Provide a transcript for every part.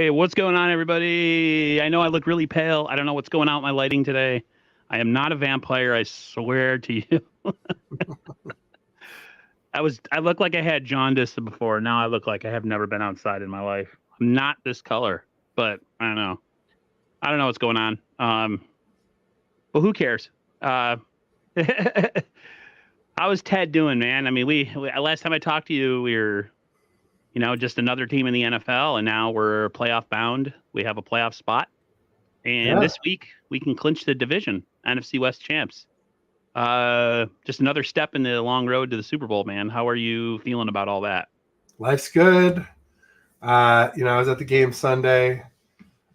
Hey, what's going on, everybody? I know I look really pale. I don't know what's going on with my lighting today. I am not a vampire, I swear to you. I look like I had jaundice before. Now I look like I have never been outside in my life. I'm not this color, but I don't know. I don't know what's going on. But who cares? Uh, how is Ted doing, man? I mean, we last time I talked to you, we were just another team in the NFL, and now we're playoff bound. We have a playoff spot. And Yeah, this week we can clinch the division, NFC West champs. Just another step in the long road to the Super Bowl, man. How are you feeling about all that? life's good. I was at the game Sunday,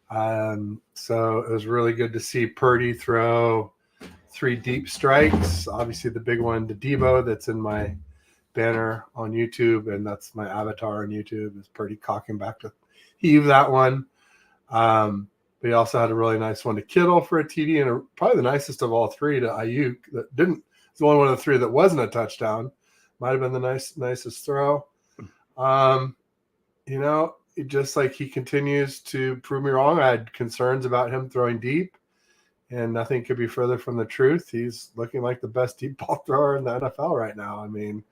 so it was really good to see Purdy throw 3 deep strikes. Obviously, the big one to Debo that's in my banner on YouTube, and that's my avatar on YouTube is Purdy cocking back to heave that one. But he also had a really nice one to Kittle for a TD, and probably the nicest of all three to Ayuk that didn't. It's the only one of the three that wasn't a touchdown. Might have been the nicest throw. It just like he continues to prove me wrong. I had concerns about him throwing deep, and nothing could be further from the truth. He's looking like the best deep ball thrower in the NFL right now. I mean,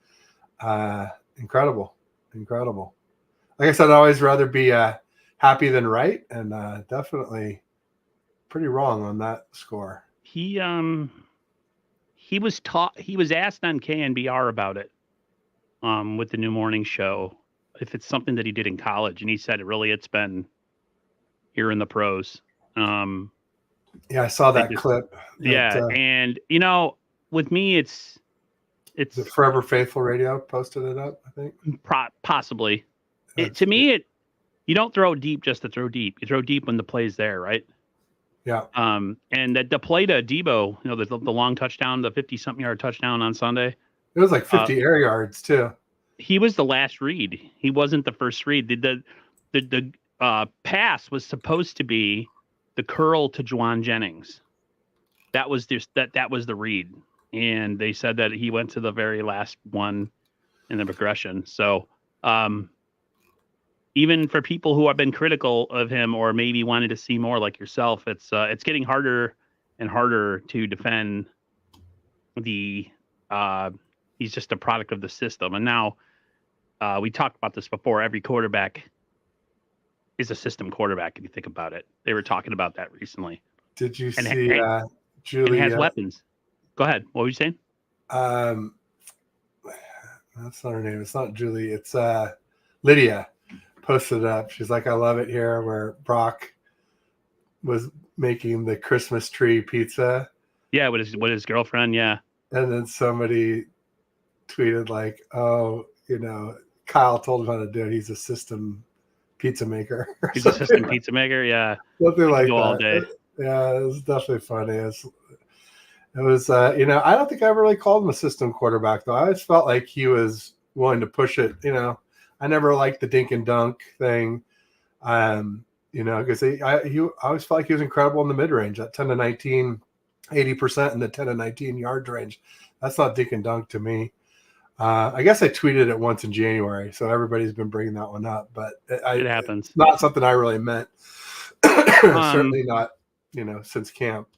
incredible. Like I said, I'd always rather be happy than right, and definitely pretty wrong on that score. He was asked on KNBR about it with the new morning show if it's something that he did in college, and he said it's been here in the pros. Yeah, I saw that clip. And with me, it's the Forever Faithful Radio posted it up, I think. Possibly. To me, you don't throw deep just to throw deep. You throw deep when the play's there, right? Yeah. And the play to Debo, the long touchdown, the 50-something yard touchdown on Sunday. It was like 50 air yards too. He was the last read. He wasn't the first read. The pass was supposed to be the curl to Juwan Jennings. That was the read, and they said that he went to the very last one in the progression. So, even for people who have been critical of him or maybe wanted to see more like yourself, it's getting harder and harder to defend the. He's just a product of the system, and now we talked about this before. Every quarterback is a system quarterback if you think about it. They were talking about that recently. Did you see Julie? And has weapons. Go ahead. What were you saying? That's not her name. It's not Julie. It's Lydia. Posted it up. She's like, I love it here where Brock was making the Christmas tree pizza. Yeah, with his girlfriend, yeah. And then somebody tweeted like, oh, Kyle told him how to do it. He's a system pizza maker. He's a system pizza maker, yeah. Something like that. All day. Yeah, it was definitely funny. It was I don't think I ever really called him a system quarterback, though. I always felt like he was willing to push it, I never liked the dink and dunk thing, because I always felt like he was incredible in the mid-range, that 10 to 19, 80% in the 10 to 19 yard range. That's not dink and dunk to me. I guess I tweeted it once in January, so everybody's been bringing that one up, but it happens. It's not something I really meant. Certainly not, since camp.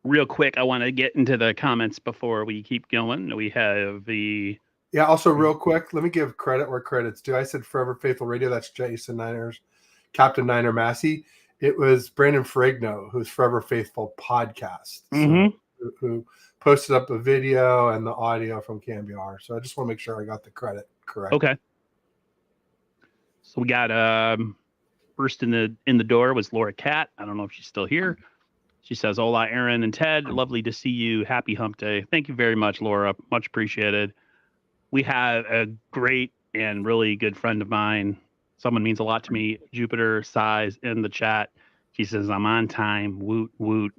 Real quick, I want to get into the comments before we keep going. We have the... Yeah, also real quick, let me give credit where credit's due. I said Forever Faithful Radio. That's Jason Niners, Captain Niner Massey. It was Brandon Ferrigno, who's Forever Faithful Podcast, who posted up the video and the audio from KNBR. So I just want to make sure I got the credit correct. Okay. So we got first in the door was Laura Cat. I don't know if she's still here. She says, "Hola, Aaron and Ted. Lovely to see you. Happy Hump Day." Thank you very much, Laura. Much appreciated. We have a great and really good friend of mine. Someone means a lot to me. Jupiter Size in the chat. She says, "I'm on time. Woot woot."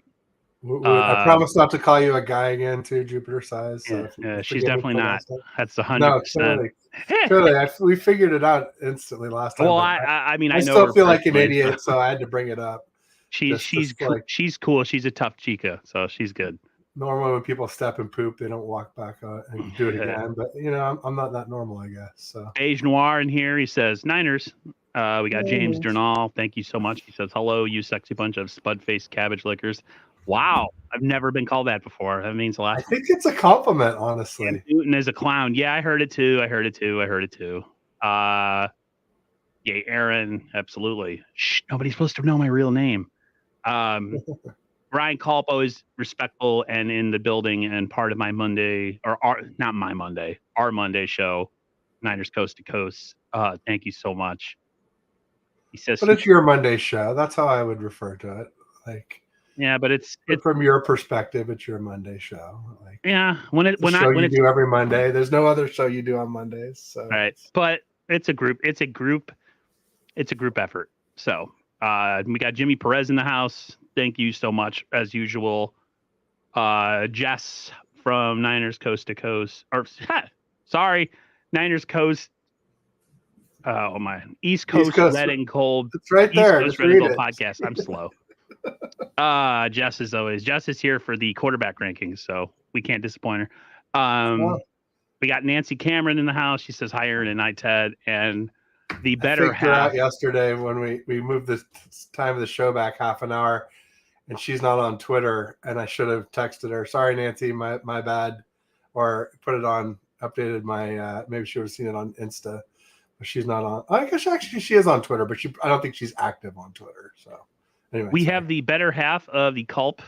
I promise not to call you a guy again, too, Jupiter Size. So yeah, she's definitely not. That's 100%. Clearly, we figured it out instantly last time. Well, I mean, I know still feel like an idiot, so I had to bring it up. She's cool. She's a tough chica, so she's good. Normally, when people step and poop, they don't walk back and do it again. But I'm not that normal, I guess. So Age Noir in here. He says, "Niners, We got James Durnall. Thank you so much. He says, hello, you sexy bunch of spud-faced cabbage lickers. Wow. I've never been called that before. That means a lot. I think it's a compliment, honestly. Cam Newton is a clown. Yeah, I heard it too. Yeah, Aaron, absolutely. Shh, nobody's supposed to know my real name. Ryan Culp, always respectful and in the building and part of my Monday, not my Monday, our Monday show, Niners Coast to Coast. Thank you so much. He says, but it's your Monday show. That's how I would refer to it. Like, yeah, but it's from your perspective, it's your Monday show. Like, yeah, when you do every Monday. There's no other show you do on Mondays. So right, but it's a group effort. So we got Jimmy Perez in the house. Thank you so much, as usual. Jess from Niners Coast to Coast, or sorry, Niners Coast. Oh my, East Coast Red and Cold. It's right there. East Coast Red and Cold podcast. I'm slow. Jess is here for the quarterback rankings, so we can't disappoint her. We got Nancy Cameron in the house. She says hi, Aaron and hi, Ted. And the better half. Out yesterday when we moved the time of the show back half an hour, and she's not on Twitter, and I should have texted her. Sorry, Nancy, my bad, or put it on, updated my. Maybe she would have seen it on Insta, but she's not on. I guess actually she is on Twitter, but I don't think she's active on Twitter. So anyway, we have the better half of the Culp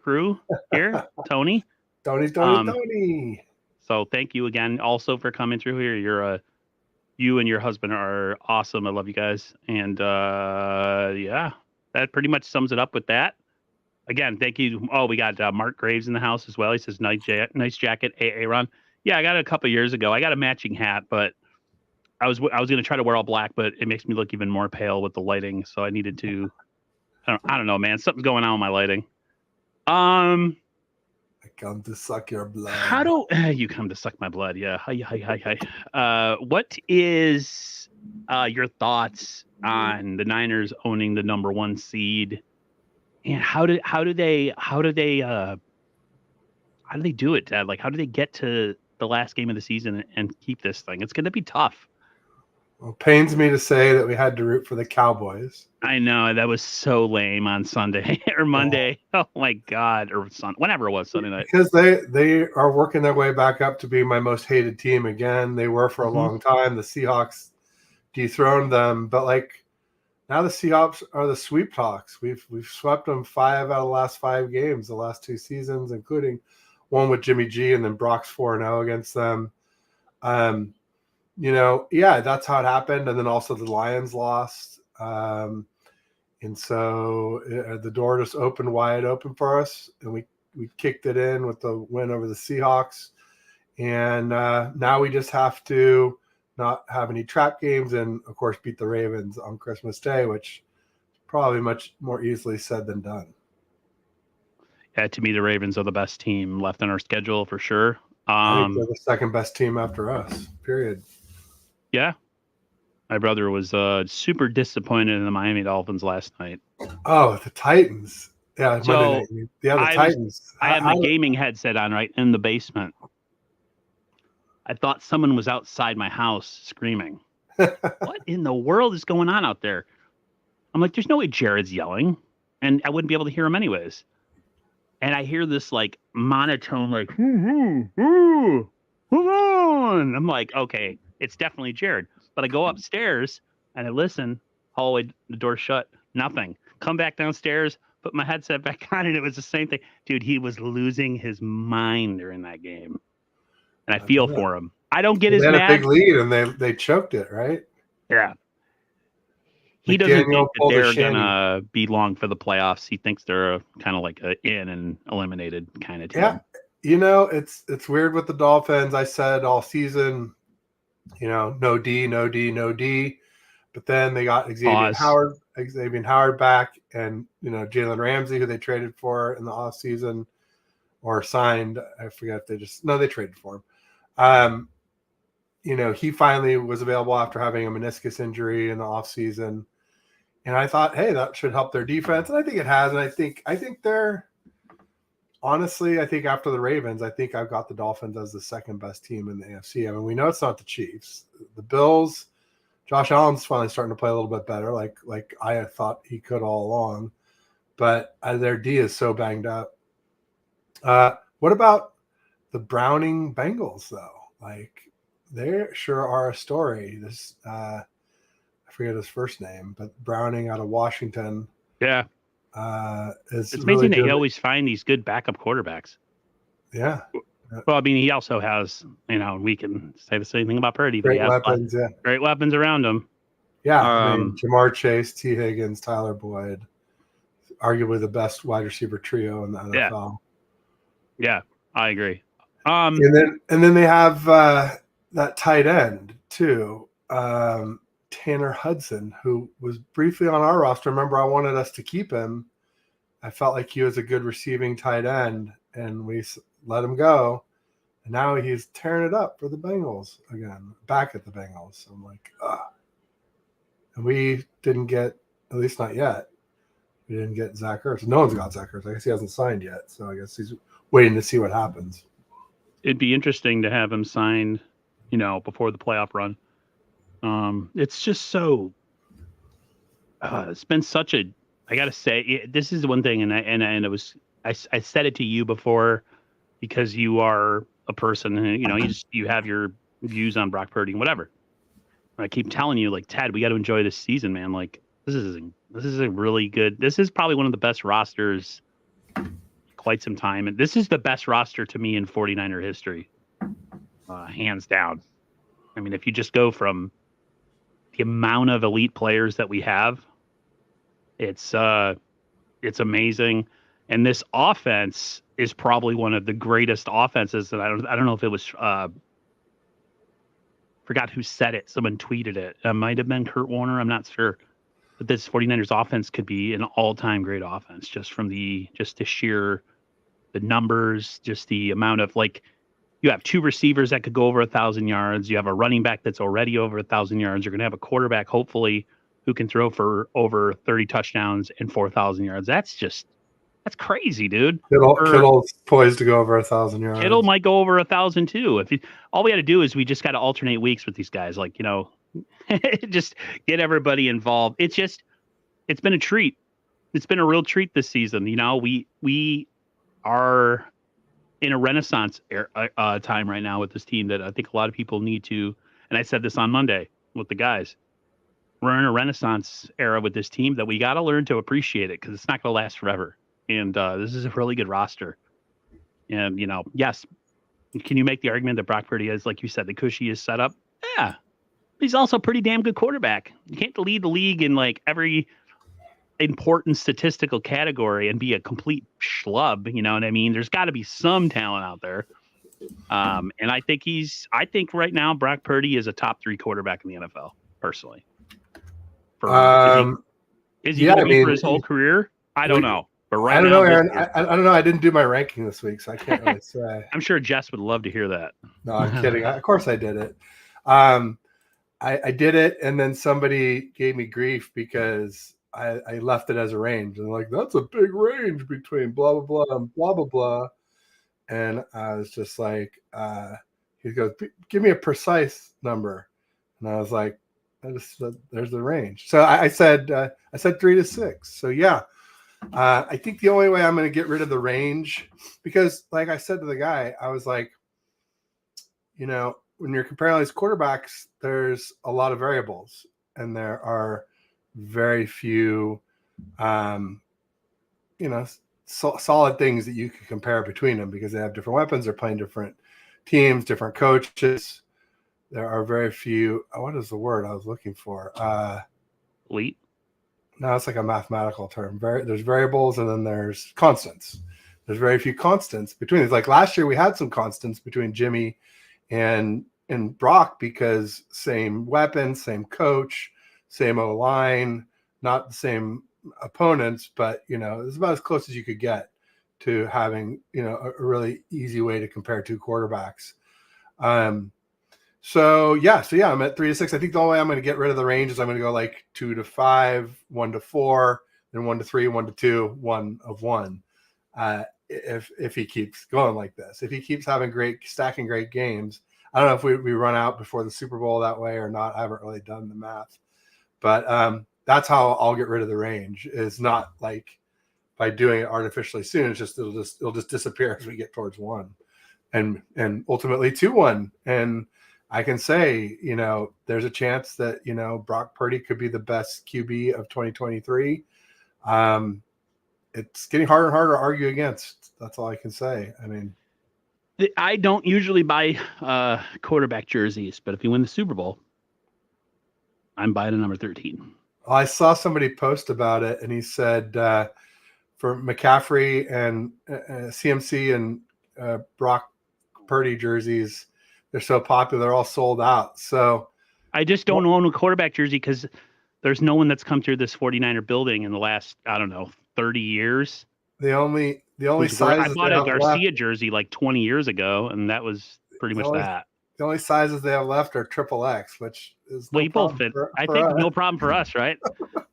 crew here, Tony. Tony. So thank you again, also for coming through here. You and your husband are awesome. I love you guys, and yeah, that pretty much sums it up with that. Again, thank you. Oh, we got Mark Graves in the house as well. He says, nice jacket, Aaron. Yeah, I got it a couple years ago. I got a matching hat, but I was going to try to wear all black, but it makes me look even more pale with the lighting. So I needed to, I don't know, man. Something's going on with my lighting. I come to suck your blood. How do you come to suck my blood? Yeah. Hi. What is your thoughts on the Niners owning the number 1 seed? And how do they do it, Dad? Like, how do they get to the last game of the season and keep this thing? It's going to be tough. Well, it pains me to say that we had to root for the Cowboys. I know, that was so lame on Sunday or Monday. Oh my God, or whenever it was, Sunday night. Because they are working their way back up to be my most hated team again. They were for a long time. The Seahawks dethroned them, but like now the Seahawks are the sweep talks. We've swept them 5 out of the last 5 games, the last 2 seasons, including one with Jimmy G, and then Brock's 4-0 against them. That's how it happened. And then also the Lions lost. And so the door just opened wide open for us, and we kicked it in with the win over the Seahawks. And now we just have to not have any trap games and, of course, beat the Ravens on Christmas Day, which is probably much more easily said than done. Yeah, to me, the Ravens are the best team left on our schedule for sure. I think they're the second best team after us, period. Yeah. My brother was super disappointed in the Miami Dolphins last night. Oh, the Titans. Yeah, so the Titans. I had my gaming headset on right in the basement. I thought someone was outside my house screaming. What in the world is going on out there? I'm like, there's no way Jared's yelling, and I wouldn't be able to hear him anyways. And I hear this like monotone, like, hold on. I'm like, okay, it's definitely Jared. But I go upstairs and I listen. Hallway, the door shut. Nothing. Come back downstairs, put my headset back on, and it was the same thing. Dude, he was losing his mind during that game. And I feel for him. I don't get his mad. They had a big lead and they choked it, right? Yeah. He doesn't think that they're going to be long for the playoffs. He thinks they're kind of like a in and eliminated kind of team. Yeah. It's weird with the Dolphins. I said all season, no D. But then they got Xavier Howard back, and Jalen Ramsey, who they traded for in the offseason or signed. I forget if they traded for him. He finally was available after having a meniscus injury in the offseason. And I thought, hey, that should help their defense. And I think it has. And I think they're honestly, I think after the Ravens, I think I've got the Dolphins as the second best team in the AFC. I mean, we know it's not the Chiefs. The Bills Josh Allen's finally starting to play a little bit better, like I thought he could all along. But their D is so banged up. What about the Browning Bengals, though? Like, they sure are a story. This I forget his first name, but Browning out of Washington. Yeah. It's It's really amazing they always find these good backup quarterbacks. Yeah. Well, I mean, he also has, we can say the same thing about Purdy. Great weapons, yeah. Great weapons around him. Yeah, I mean, Jamar Chase, T. Higgins, Tyler Boyd, arguably the best wide receiver trio in the NFL. Yeah, I agree. And then they have that tight end too, Tanner Hudson, who was briefly on our roster. Remember, I wanted us to keep him. I felt like he was a good receiving tight end, and we let him go. And now he's tearing it up for the Bengals again, back at the Bengals. I'm like, and we didn't get, at least not yet, we didn't get Zach Ertz. No one's got Zach Ertz. I guess he hasn't signed yet, so I guess he's waiting to see what happens. It'd be interesting to have him signed, before the playoff run. It's just so. It's been such a. I gotta say, this is one thing, and it was. I said it to you before, because you are a person, and you have your views on Brock Purdy and whatever. And I keep telling you, like, Ted, we got to enjoy this season, man. Like, this is a really good. This is probably one of the best rosters. Quite some time, and this is the best roster to me in 49er history, hands down. I mean, if you just go from the amount of elite players that we have, it's amazing. And this offense is probably one of the greatest offenses. And I don't know if it was forgot who said it. Someone tweeted it. It might have been Kurt Warner. I'm not sure. But this 49ers offense could be an all-time great offense just from the sheer the numbers, just the amount of, like, you have two receivers that could go over 1,000 yards. You have a running back that's already over 1,000 yards. You're going to have a quarterback, hopefully, who can throw for over 30 touchdowns and 4,000 yards. That's crazy, dude. Kittle's poised to go over 1,000 yards. Kittle might go over 1,000 too. All we got to do is we just got to alternate weeks with these guys. Like, just get everybody involved. It's been a treat. It's been a real treat this season. We are in a renaissance time right now with this team that I think a lot of people need to, and I said this on Monday with the guys, we're in a renaissance era with this team that we got to learn to appreciate it, because it's not going to last forever. And this is a really good roster. And, yes, can you make the argument that Brock Purdy is, like you said, the cushiest setup? Yeah. He's also a pretty damn good quarterback. You can't lead the league in, like, every important statistical category and be a complete schlub. You know what I mean? There's got to be some talent out there. And I think right now Brock Purdy is a top 3 quarterback in the NFL, personally. Is he going to be for his whole career? I don't know. But right I don't now, know, Aaron. I don't know. I didn't do my ranking this week, so I can't really say. I'm sure Jess would love to hear that. No, I'm kidding. Of course I did it. I did it, and then somebody gave me grief because I left it as a range, and like, that's a big range between blah blah blah and blah blah blah. And I was just like, he goes, give me a precise number, and I was like, there's the range. So I said 3 to 6. So yeah, I think the only way I'm going to get rid of the range, because like I said to the guy, I was like, when you're comparing all these quarterbacks, there's a lot of variables, and there are very few, solid things that you can compare between them, because they have different weapons. They're playing different teams, different coaches. There are very few. What is the word I was looking for? Elite? No, it's like a mathematical term. There's variables, and then there's constants. There's very few constants between these. Like last year, we had some constants between Jimmy and Brock, because same weapon, same coach, same O-line, not the same opponents, but it's about as close as you could get to having a really easy way to compare two quarterbacks. So I'm at 3 to 6. I think the only way I'm going to get rid of the range is I'm going to go like 2 to 5, 1 to 4, then 1 to 3, 1 to 2, 1 of 1. If he keeps going like this, if he keeps having stacking great games, I don't know if we run out before the Super Bowl that way or not. I haven't really done the math, but that's how I'll get rid of the range. Is not like by doing it artificially soon. It's just it'll just disappear as we get towards 1, and ultimately 2-1. And I can say, there's a chance that Brock Purdy could be the best QB of 2023. It's getting harder and harder to argue against. That's all I can say. I mean, I don't usually buy quarterback jerseys, but if you win the Super Bowl, I'm buying a number 13. I saw somebody post about it, and he said for McCaffrey and CMC and Brock Purdy jerseys, they're so popular, they're all sold out. So I just don't own a quarterback jersey because there's no one that's come through this 49er building in the last, 30 years. The only sizes I bought a Garcia jersey like 20 years ago, and that was pretty much that. The only sizes they have left are XXX, which is we both fit. I think no problem for us, right?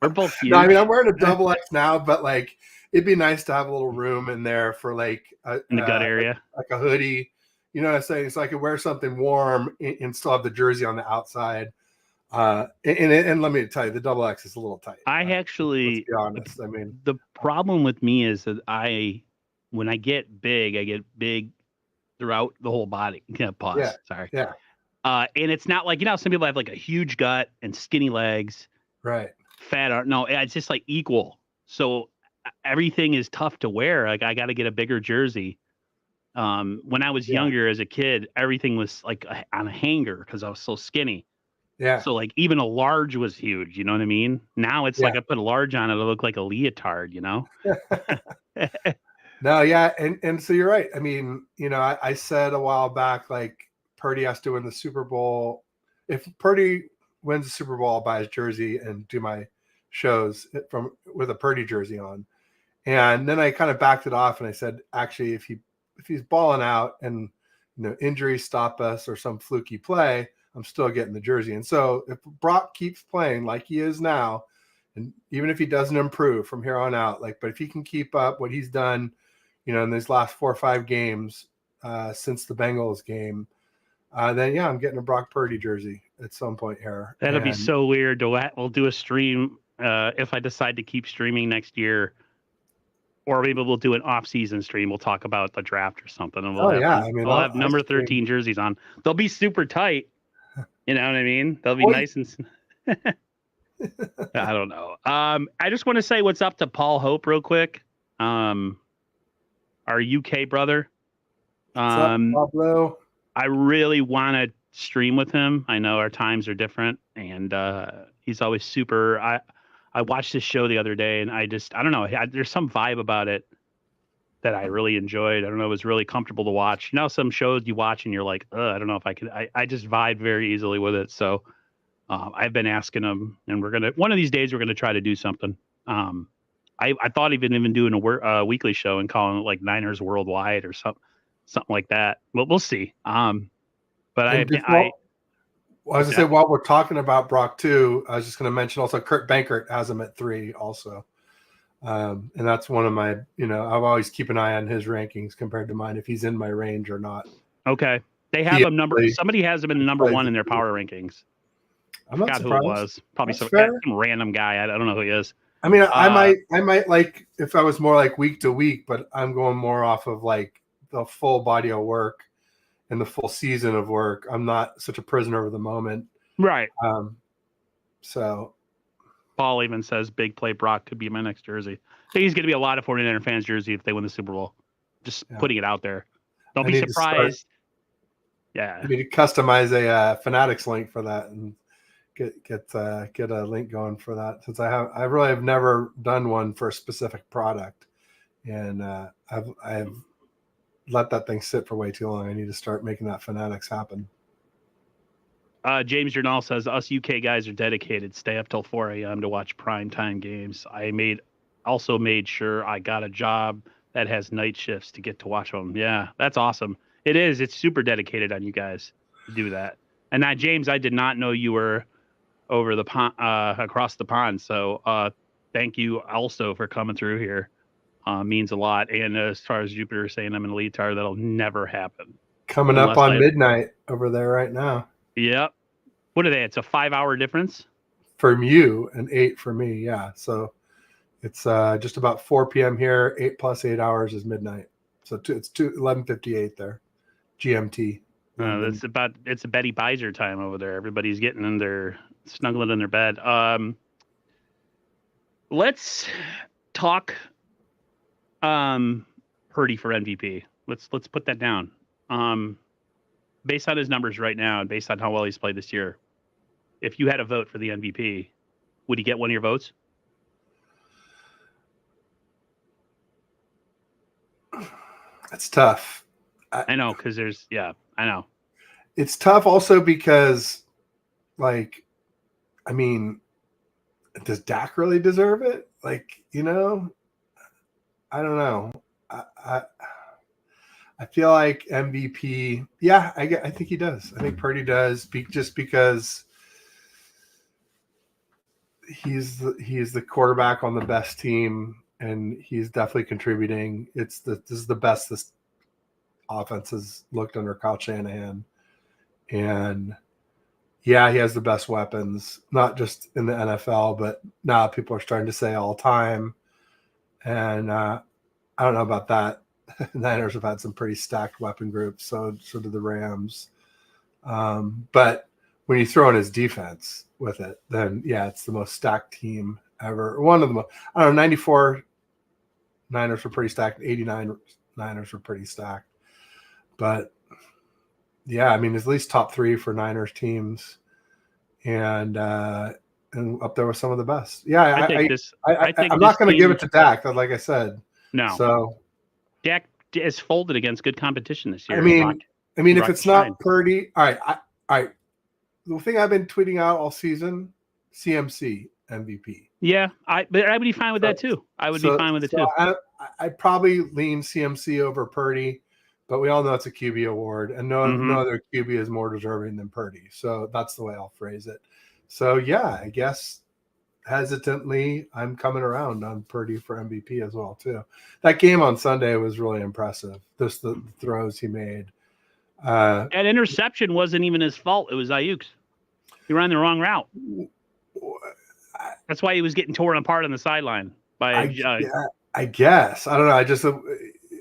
We're both huge. No, I mean, I'm wearing a XX now, but like it'd be nice to have a little room in there for like in the gut area, like a hoodie. You know what I'm saying? So I could wear something warm and still have the jersey on the outside. And let me tell you, the XX is a little tight. Let's be honest. I mean, the problem with me is that when I get big throughout the whole body. Pause. Yeah. Sorry. Yeah. And it's not like, some people have like a huge gut and skinny legs. Right. Fat art. No, it's just like equal. So everything is tough to wear. Like I got to get a bigger jersey. When I was younger as a kid, everything was like on a hanger because I was so skinny. Yeah. So like even a large was huge. You know what I mean? Now it's like I put a large on it. It'll look like a leotard, No, yeah. And so you're right. I mean, I said a while back, like Purdy has to win the Super Bowl. If Purdy wins the Super Bowl, I'll buy his jersey and do my shows with a Purdy jersey on. And then I kind of backed it off and I said, actually, if he's balling out and injuries stop us or some fluky play, I'm still getting the jersey. And so if Brock keeps playing like he is now, and even if he doesn't improve from here on out, but if he can keep up what he's done, in these last 4 or 5 games since the Bengals game, then I'm getting a Brock Purdy jersey at some point here. That'll be so weird. We'll do a stream if I decide to keep streaming next year, or maybe we'll do an off-season stream. We'll talk about the draft or something, and we'll we'll have number 13 jerseys on. They'll be super tight. You know what I mean? They'll be nice and. I don't know. I just want to say what's up to Paul Hope real quick. Our UK brother. What's up, Pablo? I really want to stream with him. I know our times are different, and he's always super. I watched this show the other day, and I don't know. There's some vibe about it that I really enjoyed. I don't know. It was really comfortable to watch. Some shows you watch and you're like, I don't know if I could. I just vibe very easily with it. So I've been asking him, and one of these days we're gonna try to do something. I thought even doing a weekly show and calling it like Niners Worldwide or something like that. Well, we'll see. But I was gonna say, while we're talking about Brock too, I was just gonna mention also Kurt Benkert has him at 3 also. And that's one of my, I've always keep an eye on his rankings compared to mine, if he's in my range or not. Okay. They have him somebody has him in number 1 in their power rankings. I'm not surprised. Who it was. Probably some random guy. I don't know who he is. I mean, I might like if I was more like week to week, but I'm going more off of like the full body of work and the full season of work. I'm not such a prisoner of the moment. Right. So Paul even says big play Brock could be my next jersey. I think he's going to be a lot of 49er fans jersey if they win the Super Bowl. Just putting it out there. Don't be surprised. I need to customize a Fanatics link for that and get a link going for that, since I really have never done one for a specific product, and I've let that thing sit for way too long. I need to start making that Fanatics happen. James Journal says us UK guys are dedicated. Stay up till 4 a.m. to watch primetime games. I also made sure I got a job that has night shifts to get to watch them. Yeah, that's awesome. It is. It's super dedicated on you guys to do that. And now, James, I did not know you were over the pond, across the pond. So thank you also for coming through here. Means a lot. And as far as Jupiter saying I'm an elite tar, that'll never happen. Coming up on midnight over there right now. Yep. What are they? It's a 5-hour difference from you and 8 for me. Yeah. So it's just about 4 p.m. here. 8 plus 8 hours is midnight. So it's 11:58 there, GMT. It's a Betty Beiser time over there. Everybody's getting in their snuggling in their bed. Let's talk Purdy for MVP. Let's put that down. Based on his numbers right now and based on how well he's played this year, if you had a vote for the MVP, would he get one of your votes? It's tough. I know, because I know. It's tough also because, like, I mean, does Dak really deserve it? Like, I don't know. I feel like MVP. Yeah, I think he does. I think Purdy does, just because he's the quarterback on the best team, and he's definitely contributing. This is the best this offense has looked under Kyle Shanahan, and yeah, he has the best weapons, not just in the NFL, but now people are starting to say all time. And I don't know about that. Niners have had some pretty stacked weapon groups, so do the Rams. But when you throw in his defense with it, then yeah, it's the most stacked team ever. One of the most, I don't know, 94 Niners were pretty stacked, 89 Niners were pretty stacked. But yeah, I mean, at least top 3 for Niners teams, and up there with some of the best. Yeah, I'm not going to give it to Dak, like I said. No. So Dak is folded against good competition this year. I mean, if it's not Purdy, all right. The thing I've been tweeting out all season, CMC MVP. Yeah, but I would be fine with that too. I would be fine with it too. I'd probably lean CMC over Purdy, but we all know it's a QB award, and no other QB is more deserving than Purdy. So that's the way I'll phrase it. So yeah, I guess hesitantly, I'm coming around on Purdy for MVP as well too. That game on Sunday was really impressive. Just the throws he made. That interception wasn't even his fault. It was Ayuk's. He ran the wrong route. That's why he was getting torn apart on the sideline by. I guess I don't know.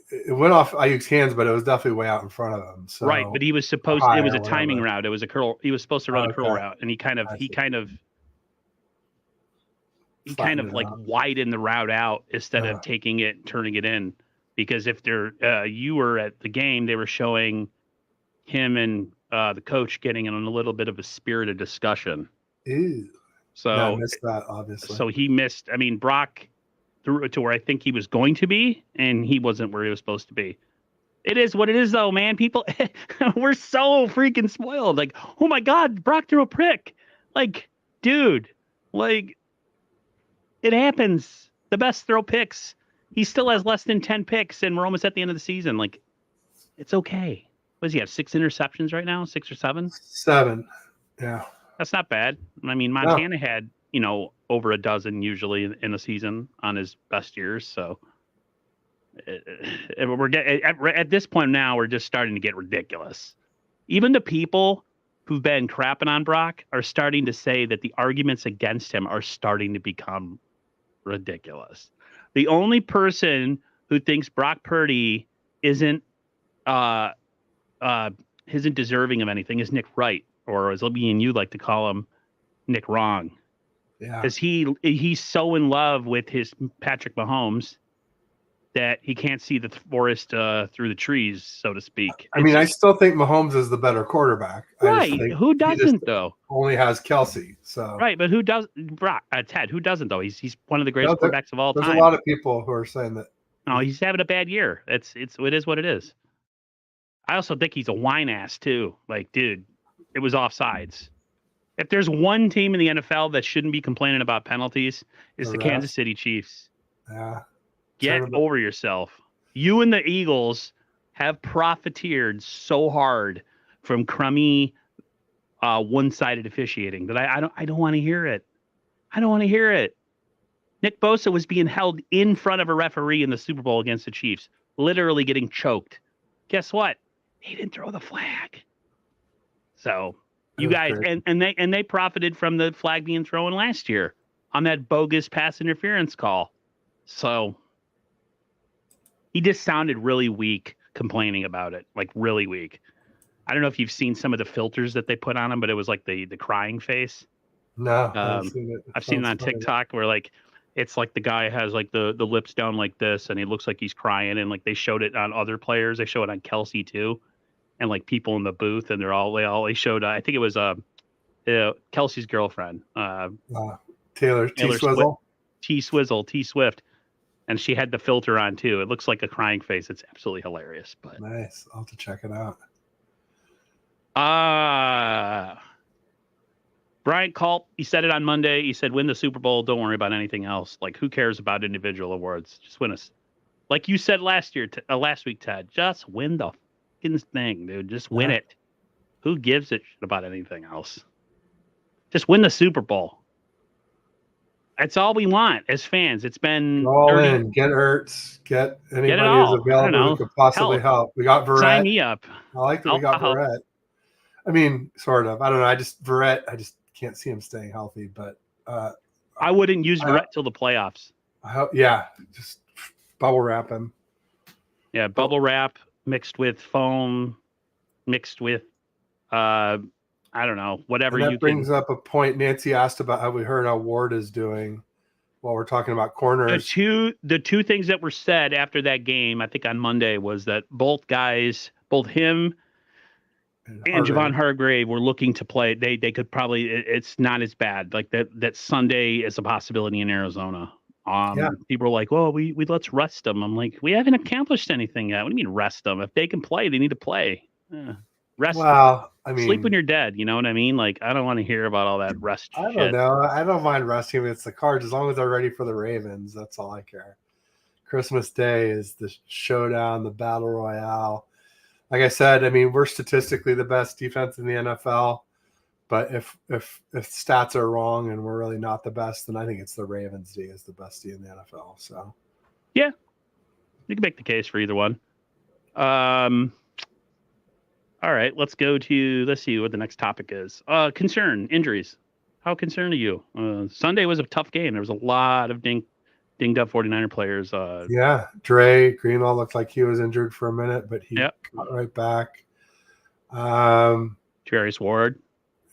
It went off Ayuk's hands, but it was definitely way out in front of him. So right, but he was supposed. It was a timing route. It was a curl. He was supposed to run a curl route, and he kind of like widened the route out instead of taking it and turning it in. Because if you were at the game, they were showing him and the coach getting in a little bit of a spirited discussion. Ew. So I missed that, obviously. So he missed. I mean, Brock threw it to where I think he was going to be, and he wasn't where he was supposed to be. It is what it is, though, man. People, we're so freaking spoiled. Like, oh my God, Brock threw a prick. Like, dude, like, it happens. The best throw picks. He still has less than 10 picks, and we're almost at the end of the season. Like, it's okay. What does he have? 6 interceptions right now? 6 or 7? 7. Yeah. That's not bad. I mean, Montana had, over a dozen usually in a season on his best years. So we're getting at this point now, we're just starting to get ridiculous. Even the people who've been crapping on Brock are starting to say that the arguments against him are starting to become ridiculous. The only person who thinks Brock Purdy isn't deserving of anything is Nick Wright, or as me and you like to call him, Nick Wrong. Yeah, because he's so in love with his Patrick Mahomes that he can't see the forest through the trees, so to speak. I still think Mahomes is the better quarterback. Right? Who doesn't though? Only has Kelsey. So right, but who does? Ted, who doesn't though? He's one of the greatest quarterbacks of all time. There's a lot of people who are saying that. No, he's having a bad year. It is what it is. I also think he's a whine ass too. Like, dude, it was offsides. If there's one team in the NFL that shouldn't be complaining about penalties, it's the Kansas City Chiefs. Yeah. Get over yourself. You and the Eagles have profiteered so hard from crummy, one-sided officiating that I don't want to hear it. I don't want to hear it. Nick Bosa was being held in front of a referee in the Super Bowl against the Chiefs, literally getting choked. Guess what? He didn't throw the flag. So you That was guys, great. and they profited from the flag being thrown last year on that bogus pass interference call. So he just sounded really weak complaining about it, like really weak. I don't know if you've seen some of the filters that they put on him, but it was like the crying face. No, I haven't seen it. I've seen it Sounds on funny. TikTok where like it's like the guy has like the lips down like this, and he looks like he's crying, and like they showed it on other players. They show it on Kelsey too, and like people in the booth, and they showed. I think it was Kelsey's girlfriend, Taylor T Taylor Swift, Swizzle. T Swift, and she had the filter on too. It looks like a crying face. It's absolutely hilarious. But Nice. I'll have to check it out. Brian Culp, he said it on Monday. He said, win the Super Bowl. Don't worry about anything else. Like, who cares about individual awards? Just win us. Like you said last week, Ted, just win the fucking thing, dude. Just win it. Who gives a shit about anything else? Just win the Super Bowl. That's all we want as fans. It's been all 30, in. Get Ertz. Get anybody all. who's available who could possibly help. We got Verrett. Sign me up. I like that we got Verrett. I mean, sort of. I don't know. Verrett, I just can't see him staying healthy, but I wouldn't use Verrett till the playoffs. I hope, just bubble wrap him. Yeah, bubble wrap mixed with foam, mixed with I don't know, whatever. And that brings up a point. Nancy asked about how we heard how Ward is doing while we're talking about corners. The two things that were said after that game, I think on Monday, was that both guys, both him and Javon Hargrave, were looking to play. They could probably. It's not as bad. Like that Sunday is a possibility in Arizona. People are like, "Well, we let's rest them." I'm like, we haven't accomplished anything yet. What do you mean rest them? If they can play, they need to play. Rest. Well, I mean, sleep when you're dead. You know what I mean? Like, I don't want to hear about all that rest. I don't know. I don't mind resting against the Cards as long as they're ready for the Ravens. That's all I care. Christmas Day is the showdown, the battle royale. Like I said, I mean, we're statistically the best defense in the NFL, but if stats are wrong and we're really not the best, then I think it's the Ravens D is the best D in the NFL. So, yeah, you can make the case for either one. All right, let's see what the next topic is. Concern, injuries. How concerned are you? Sunday was a tough game. There was a lot of dinged up 49er players. Dre Greenlaw looked like he was injured for a minute, but he got right back. Jarius Ward.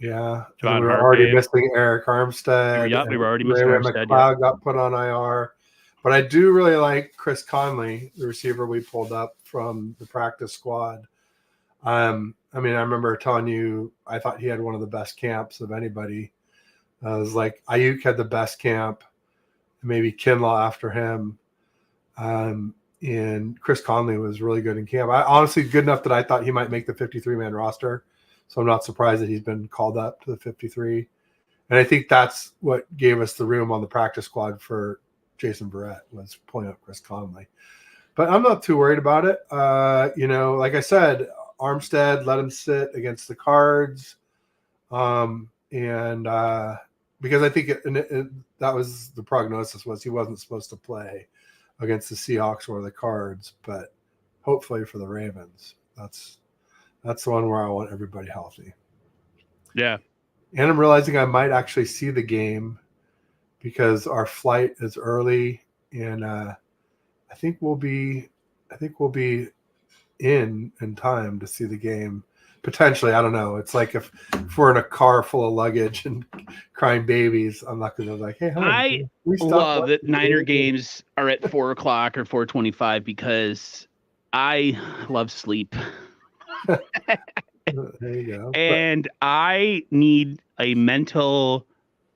Yeah. John we were already missing Eric Armstead. Yep, we were already missing Armstead. McLeod got put on IR. But I do really like Chris Conley, the receiver we pulled up from the practice squad. I mean, I remember telling you I thought he had one of the best camps of anybody. I was like, Ayuk had the best camp, maybe Kinlaw after him. And Chris Conley was really good in camp. I honestly good enough that I thought he might make the 53-man roster. So I'm not surprised that he's been called up to the 53. And I think that's what gave us the room on the practice squad for Jason Verrett, was pulling up Chris Conley. But I'm not too worried about it. Like I said, Armstead let him sit against the Cards. Because I think that was the prognosis, was he wasn't supposed to play against the Seahawks or the Cards, but hopefully for the Ravens. That's the one where I want everybody healthy. Yeah. And I'm realizing I might actually see the game because our flight is early, and I think we'll be in time to see the game. Potentially, I don't know. It's like if we're in a car full of luggage and crying babies, I'm not going to be like, hey, honey, I love that Niner games are at 4 o'clock or 4:25 because I love sleep. There you go. And I need a mental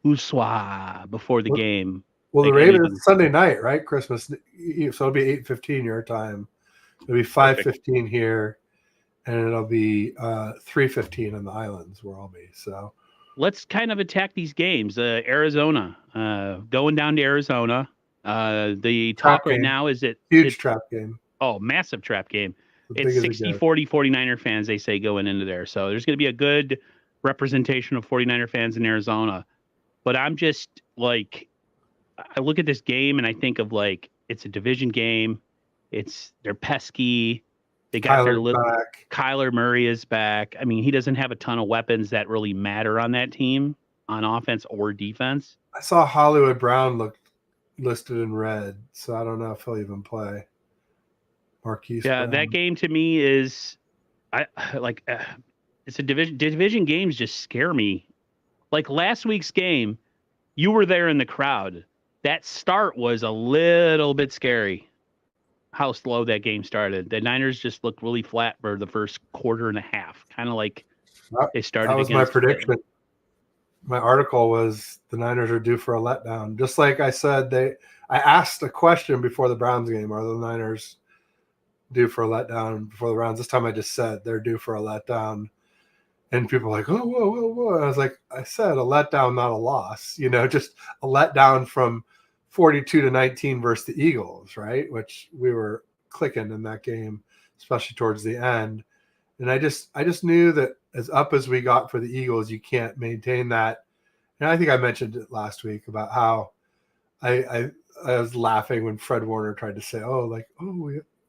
uswa before the game. Well, the Ravens is Sunday night, right? Christmas. So it'll be 8:15 your time. It'll be 5:15 here. And it'll be 3:15 in the islands where I'll be. So let's kind of attack these games. Arizona, going down to Arizona. The talk right now is huge trap game. Oh, massive trap game. It's 60-40 49er fans, they say, going into there. So there's going to be a good representation of 49er fans in Arizona. But I'm just like, I look at this game and I think of like, it's a division game. They're pesky. They got their Kyler's back. Kyler Murray is back. I mean, he doesn't have a ton of weapons that really matter on that team on offense or defense. I saw Hollywood Brown looked listed in red, so I don't know if he'll even play. Marquise Brown. That game to me is, it's a division games just scare me. Like last week's game, you were there in the crowd. That start was a little bit scary. How slow that game started. The Niners just looked really flat for the first quarter and a half. Kind of like they started. That was my prediction. My article was the Niners are due for a letdown. Just like I said, I asked a question before the Browns game: are the Niners due for a letdown before the Browns? This time I just said they're due for a letdown. And people are like, oh, whoa, whoa, whoa. And I was like, I said a letdown, not a loss. Just a letdown from 42-19 versus the Eagles, right? Which we were clicking in that game, especially towards the end. And I just knew that as up as we got for the Eagles, you can't maintain that. And I think I mentioned it last week about how I was laughing when Fred Warner tried to say,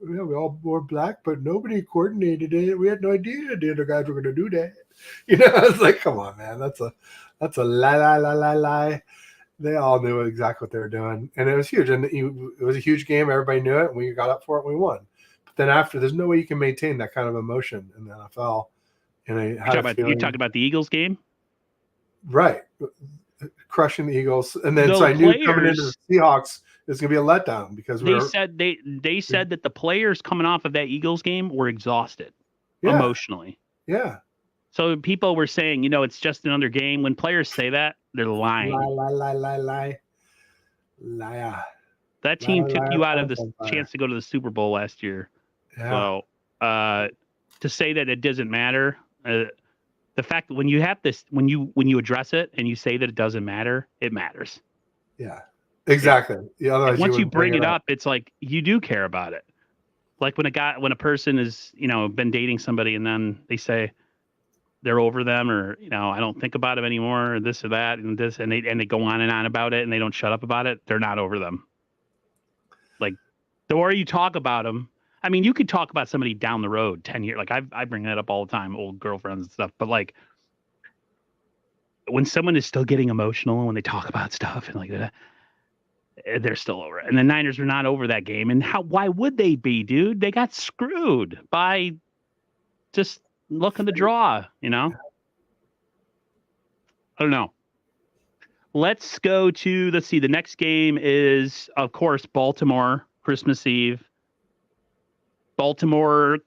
we all wore black, but nobody coordinated it. We had no idea the other guys were going to do that. I was like, come on, man, that's a lie. They all knew exactly what they were doing, and it was huge. And it was a huge game. Everybody knew it, and we got up for it, and we won. But then after, there's no way you can maintain that kind of emotion in the NFL. And you're talking about the Eagles game, right? Crushing the Eagles, and then I knew coming into the Seahawks, it's going to be a letdown because they said that the players coming off of that Eagles game were exhausted emotionally. Yeah. So people were saying, it's just another game. When players say that, they're lying. Lie. That team took you out of the chance to go to the Super Bowl last year. Yeah. So to say that it doesn't matter, the fact that when you have this, when you address it and you say that it doesn't matter, it matters. Yeah, exactly. Yeah. Otherwise, once you bring it up, it's like you do care about it. Like when a person is, been dating somebody and then they say they're over them, or I don't think about them anymore, or this or that, and this, and they go on and on about it, and they don't shut up about it. They're not over them. Like the more you talk about them, I mean, you could talk about somebody down the road 10 years. Like I bring that up all the time, old girlfriends and stuff. But like when someone is still getting emotional when they talk about stuff and like that, they're still over it. And the Niners are not over that game. And why would they be, dude? They got screwed by just looking to draw, I don't know. Let's go to, the next game is, of course, Baltimore, Christmas Eve. Baltimore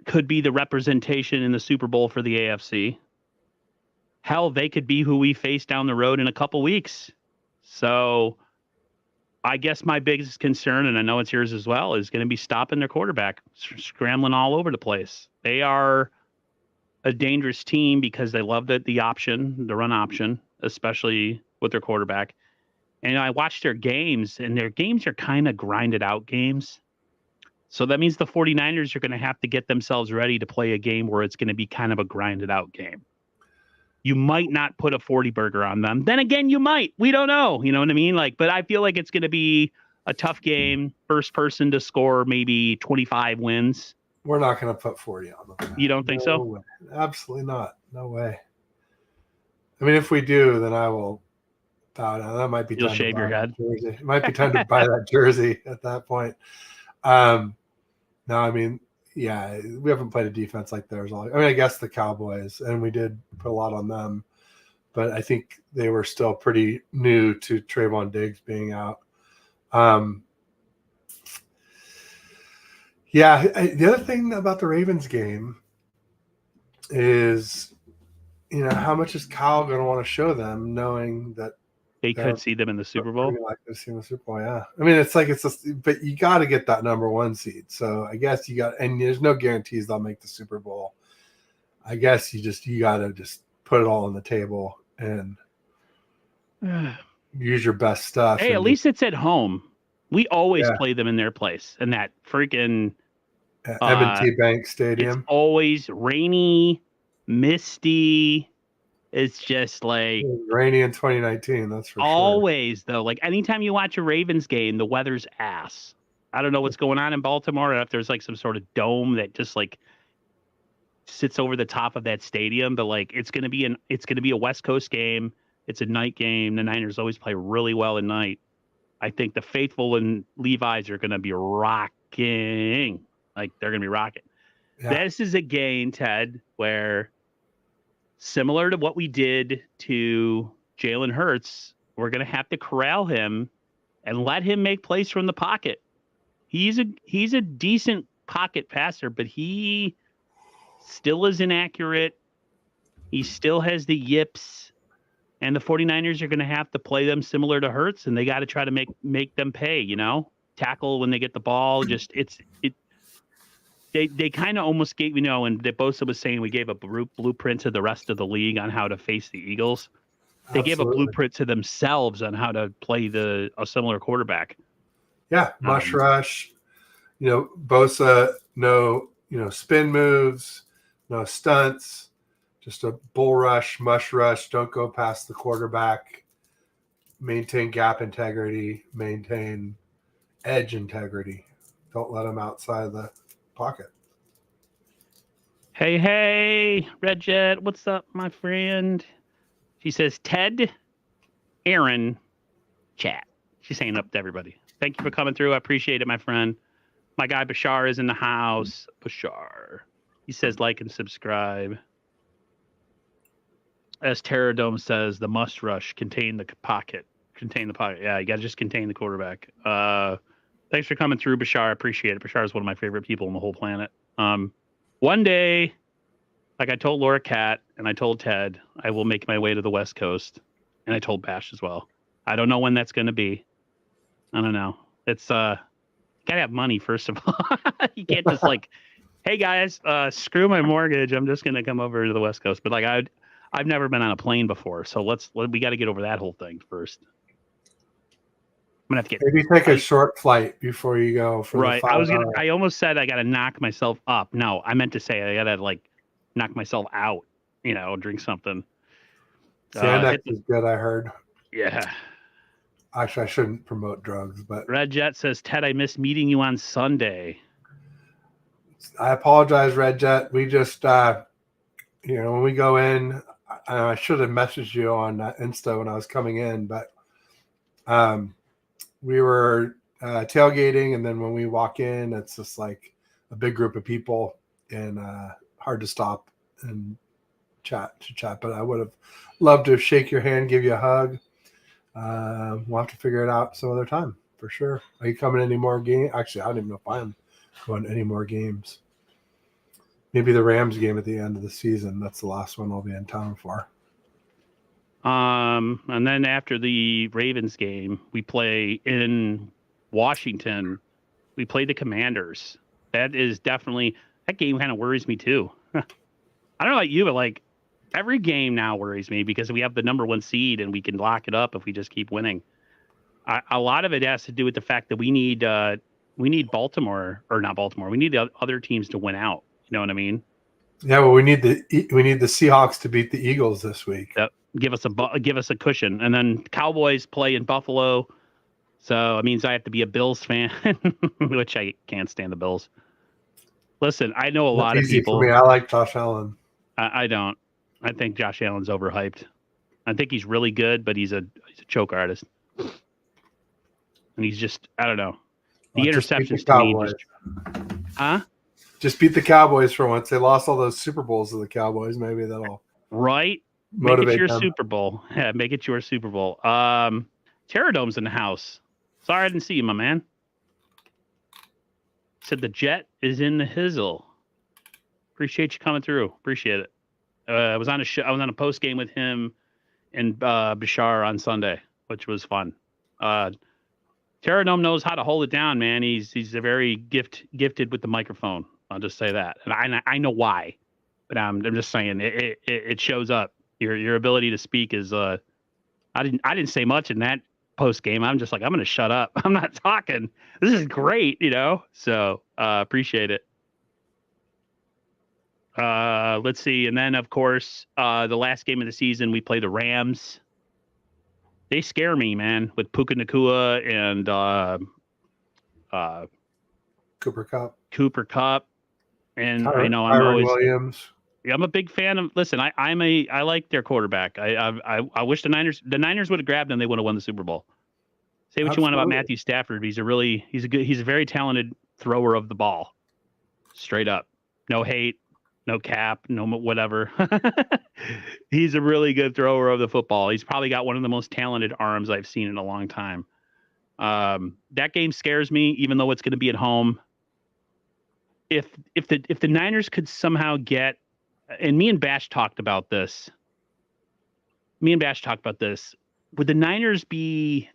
could be the representation in the Super Bowl for the AFC. Hell, they could be who we face down the road in a couple weeks. So I guess my biggest concern, and I know it's yours as well, is going to be stopping their quarterback, scrambling all over the place. They are a dangerous team because they love the run option, especially with their quarterback. And I watched their games, and their games are kind of grinded out games. So that means the 49ers are going to have to get themselves ready to play a game where it's going to be kind of a grinded out game. You might not put a 40 burger on them. Then again, you might. We don't know. You know what I mean? But I feel like it's going to be a tough game. First person to score maybe 25 wins. We're not going to put 40 on them. You don't think so? Way. Absolutely not. No way. I mean, if we do, then I will bow down. That might be time. You'll shave your head. It might be time to buy that jersey at that point. No, I mean, yeah, we haven't played a defense like theirs. I guess the Cowboys, and we did put a lot on them, but I think they were still pretty new to Trayvon Diggs being out. Yeah, the other thing about the Ravens game is, how much is Kyle going to want to show them, knowing that they could see them in the Super Bowl? Like to see in the Super Bowl, yeah. I mean, but you got to get that number 1 seed. So I guess and there's no guarantees they'll make the Super Bowl. I guess you got to just put it all on the table and use your best stuff. Hey, at least it's at home. We always play them in their place, in that freaking M&T Bank Stadium. It's always rainy, misty. It's just like rainy in 2019. That's for always, though. Like anytime you watch a Ravens game, the weather's ass. I don't know what's going on in Baltimore. If there's like some sort of dome that just like sits over the top of that stadium, but like it's gonna be a West Coast game. It's a night game. The Niners always play really well at night. I think the faithful and Levi's are gonna be rocking. Like they're gonna be rocking. Yeah. This is a game, Ted, where similar to what we did to Jalen Hurts, we're gonna have to corral him and let him make plays from the pocket. He's a decent pocket passer, but he still is inaccurate. He still has the yips, and the 49ers are going to have to play them similar to Hurts, and they got to try to make them pay, tackle when they get the ball. They kind of almost gave, and Bosa was saying we gave a blueprint to the rest of the league on how to face the Eagles. They gave a blueprint to themselves on how to play a similar quarterback. Yeah, mush rush. Bosa, no, spin moves, no stunts, just a bull rush, mush rush. Don't go past the quarterback. Maintain gap integrity. Maintain edge integrity. Don't let them outside the pocket. Hey, Red Jet, what's up, my friend? She says, Ted, Aaron, chat. She's saying up to everybody. Thank you for coming through. I appreciate it, my friend. My guy Bashar is in the house. Bashar. He says like and subscribe. As Terradome says, the must rush, contain the pocket. Contain the pocket. Yeah, you got to just contain the quarterback. Thanks for coming through, Bashar. I appreciate it. Bashar is one of my favorite people on the whole planet. One day, like I told Laura Cat and I told Ted, I will make my way to the West Coast. And I told Bash as well. I don't know when that's going to be. I don't know. It's gotta have money first of all. You can't just like, hey guys, screw my mortgage. I'm just gonna come over to the West Coast. But like I've never been on a plane before, so we got to get over that whole thing first. I'm gonna have to get maybe take a short flight before you go. Right. I almost said I gotta knock myself up. No, I meant to say I gotta like knock myself out. Drink something. Xanax is good. I heard. Yeah. Actually, I shouldn't promote drugs, but Red Jet says, Ted, I missed meeting you on Sunday. I apologize, Red Jet. We just, when we go in, I should have messaged you on Insta when I was coming in, but we were tailgating, and then when we walk in, it's just like a big group of people and hard to stop and chat. But I would have loved to shake your hand, give you a hug. We'll have to figure it out some other time for sure. Are you coming to any more games? Actually, I don't even know if I'm going to any more games. Maybe the Rams game at the end of the season. That's the last one I'll be in town for. And then after the Ravens game, we play in Washington. We play the Commanders. That game kind of worries me too. I don't know about you, but like every game now worries me because we have the number 1 seed and we can lock it up if we just keep winning. A lot of it has to do with the fact that we need Baltimore, or not Baltimore. We need the other teams to win out. You know what I mean? Yeah, well, we need the Seahawks to beat the Eagles this week. Yep. Give us a cushion, and then Cowboys play in Buffalo, so it means I have to be a Bills fan, which I can't stand the Bills. Listen, I know a lot of people. For me, I like Josh Allen. I don't. I think Josh Allen's overhyped. I think he's really good, but he's a choke artist, and he's just, I don't know. The interceptions to me just beat the Cowboys for once. They lost all those Super Bowls to the Cowboys. Maybe that'll motivate Make it your them. Super Bowl. Yeah, make it your Super Bowl. Terradome's in the house. Sorry I didn't see you, my man. Said the Jet is in the hizzle. Appreciate you coming through. Appreciate it. I was on a post game with him and Bashar on Sunday, which was fun. Terradome knows how to hold it down, man. He's a very gifted with the microphone. I'll just say that, and I know why, but I'm just saying it shows up. Your ability to speak is I didn't say much in that post game. I'm just like, I'm gonna shut up. I'm not talking. This is great, So appreciate it. Let's see, and then of course the last game of the season we play the Rams. They scare me, man, with Puka Nacua and Cooper Cup. Cooper Cup, and I know Kyron Williams. I'm a big fan of. Listen, I like their quarterback. I wish the Niners would have grabbed him. They would have won the Super Bowl. Say what you want about Matthew Stafford. He's a very talented thrower of the ball. Straight up, no hate, no cap, no whatever. He's a really good thrower of the football. He's probably got one of the most talented arms I've seen in a long time. That game scares me, even though it's going to be at home. If the Niners could somehow get, and me and Bash talked about this. Would the Niners be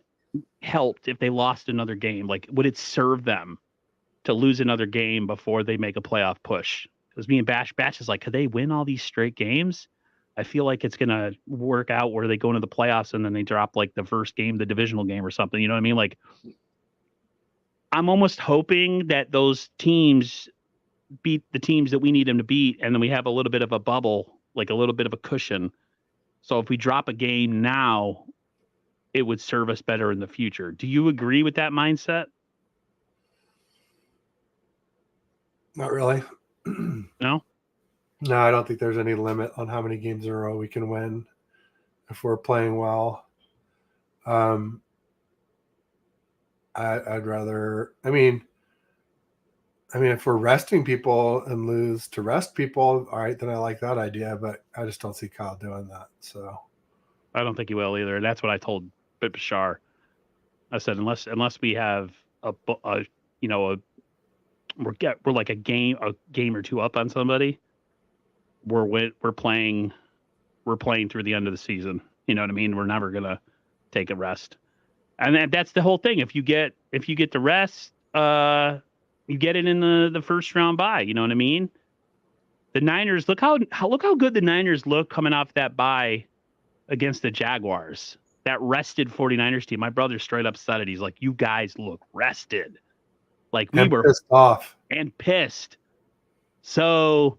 helped if they lost another game? Like, would it serve them to lose another game before they make a playoff push? Because me and Bash is like, could they win all these straight games? I feel like it's going to work out where they go into the playoffs and then they drop like the first game, the divisional game or something. You know what I mean? Like, I'm almost hoping that those teams beat the teams that we need them to beat. And then we have a little bit of a bubble, like a little bit of a cushion. So if we drop a game now, it would serve us better in the future. Do you agree with that mindset? Not really. No? No, I don't think there's any limit on how many games in a row we can win if we're playing well. I'd rather. I mean, if we're resting people and lose to rest people, all right, then I like that idea. But I just don't see Kyle doing that. So I don't think he will either. That's what I told Bashar. I said unless we have we're like a game or two up on somebody. We're playing through the end of the season. You know what I mean? We're never gonna take a rest, and that's the whole thing. If you get the rest, you get it in the first round bye. You know what I mean? The Niners look how good the Niners look coming off that bye against the Jaguars. That rested 49ers team. My brother straight up said it. He's like, "You guys look rested." Like we were pissed off and pissed. So.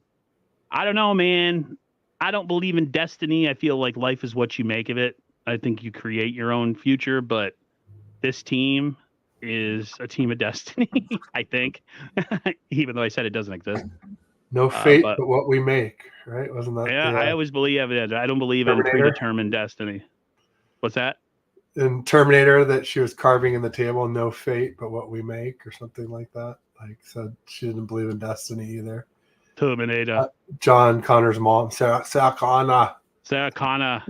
I don't know, man. I don't believe in destiny. I feel like life is what you make of it. I think you create your own future, but this team is a team of destiny, I think, even though I said it doesn't exist. No fate, but what we make, right? Wasn't that? Yeah, I always believe that. I don't believe in predetermined destiny. What's that? In Terminator, that she was carving in the table, no fate, but what we make, or something like that. Like said, she didn't believe in destiny either. Terminator. John Connor's mom, Sarah Connor. Sarah Connor.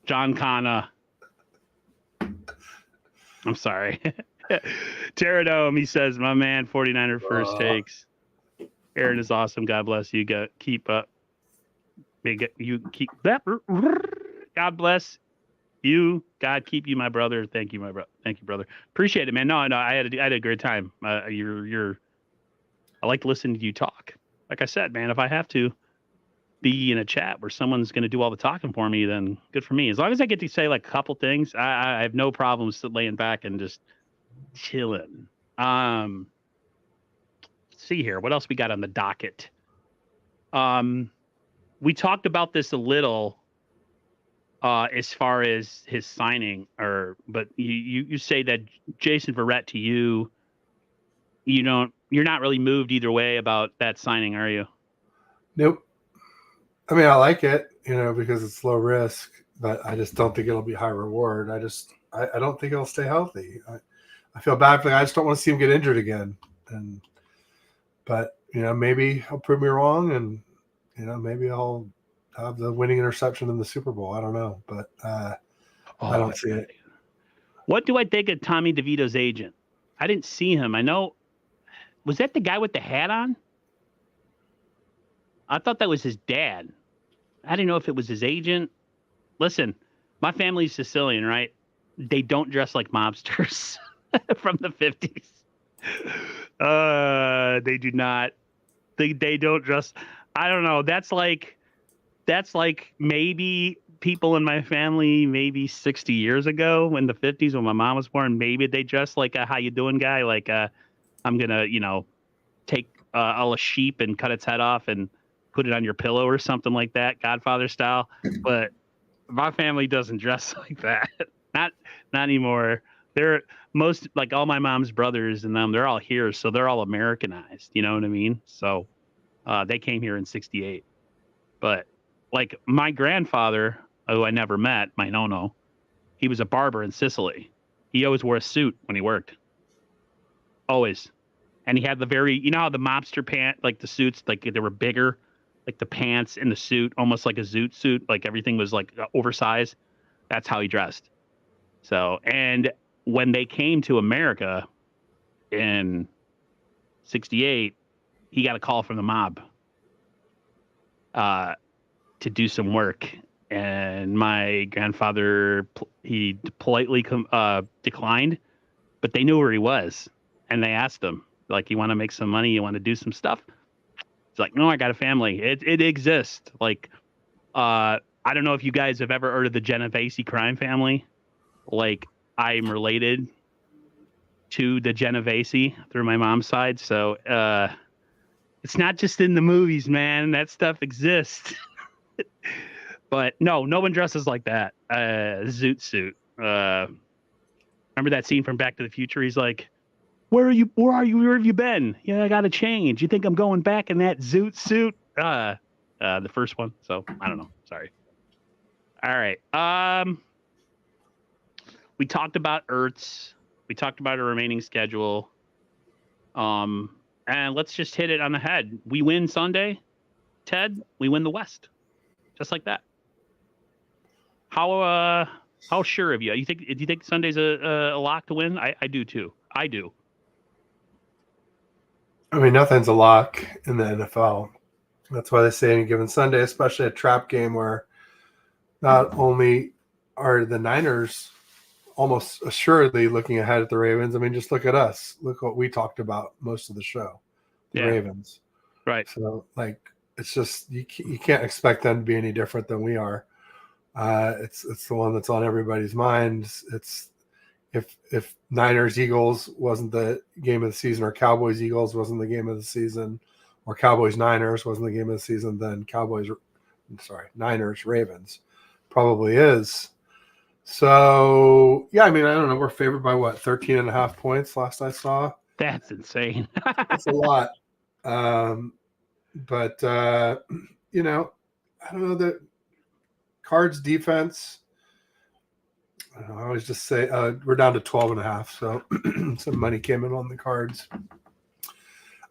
John Connor. I'm sorry. Pterodome, he says, my man, 49er first takes. Aaron is awesome. God bless you. Keep up. You keep that. God bless you. God keep you, my brother. Thank you, my brother. Thank you, brother. Appreciate it, man. No, I had a great time. I like listening to you talk. Like I said, man, if I have to be in a chat where someone's going to do all the talking for me, then good for me. As long as I get to say like a couple things, I have no problems laying back and just chilling. Let's see here. What else we got on the docket? We talked about this a little as far as his signing, but you say that Jason Verrett to you, you're not really moved either way about that signing, are you? Nope. I mean, I like it, because it's low risk, but I just don't think it'll be high reward. I don't think he'll stay healthy. I feel bad for him. I just don't want to see him get injured again. But maybe he'll prove me wrong, and maybe I'll have the winning interception in the Super Bowl. I don't know, but I don't see it. What do I think of Tommy DeVito's agent? I didn't see him. I know. Was that the guy with the hat on? I thought that was his dad. I didn't know if it was his agent. Listen, my family's Sicilian, right? They don't dress like mobsters from the 50s. They do not. They don't dress. I don't know. That's like maybe people in my family maybe 60 years ago in the 50s when my mom was born. Maybe they dressed like a how you doing guy, like I'm going to, take a sheep and cut its head off and put it on your pillow or something like that, Godfather style. But my family doesn't dress like that. Not anymore. They're most like all my mom's brothers and them. They're all here, so they're all Americanized. You know what I mean? So they came here in '68. But like my grandfather, who I never met, my no, he was a barber in Sicily. He always wore a suit when he worked. Always. And he had the very, you know how the mobster pant, like the suits, like they were bigger, like the pants and the suit, almost like a zoot suit, like everything was like oversized. That's how he dressed. So, and when they came to America in '68, he got a call from the mob uh, to do some work. And my grandfather, he politely declined, but they knew where he was. And they asked him, like, you want to make some money? You want to do some stuff? He's like, no, I got a family. It exists. Like, I don't know if you guys have ever heard of the Genovese crime family. Like, I'm related to the Genovese through my mom's side. So it's not just in the movies, man. That stuff exists. But no one dresses like that. Zoot suit. Remember that scene from Back to the Future? He's like, Where are you? Where have you been? Yeah, I got to change. You think I'm going back in that zoot suit? The first one. So I don't know. Sorry. All right. We talked about Ertz. We talked about our remaining schedule. And let's just hit it on the head. We win Sunday, Ted. We win the West, just like that. How sure of you? Do you think Sunday's a lock to win? I do too. I do. I mean, nothing's a lock in the NFL. That's why they say any given Sunday, especially a trap game where not only are the Niners almost assuredly looking ahead at the Ravens. I mean, just look at us. Look what we talked about most of the show, the Ravens. Right. So, like, it's just you can't expect them to be any different than we are. It's the one that's on everybody's minds. It's if Niners Eagles wasn't the game of the season, or Cowboys Eagles wasn't the game of the season, or Cowboys Niners wasn't the game of the season, then Niners Ravens probably is. So yeah, I mean, I don't know. We're favored by what, 13.5 points last I saw. That's insane. That's a lot. But you know, I don't know, the Cards defense. I always just say we're down to 12.5, so some money came in on the Cards.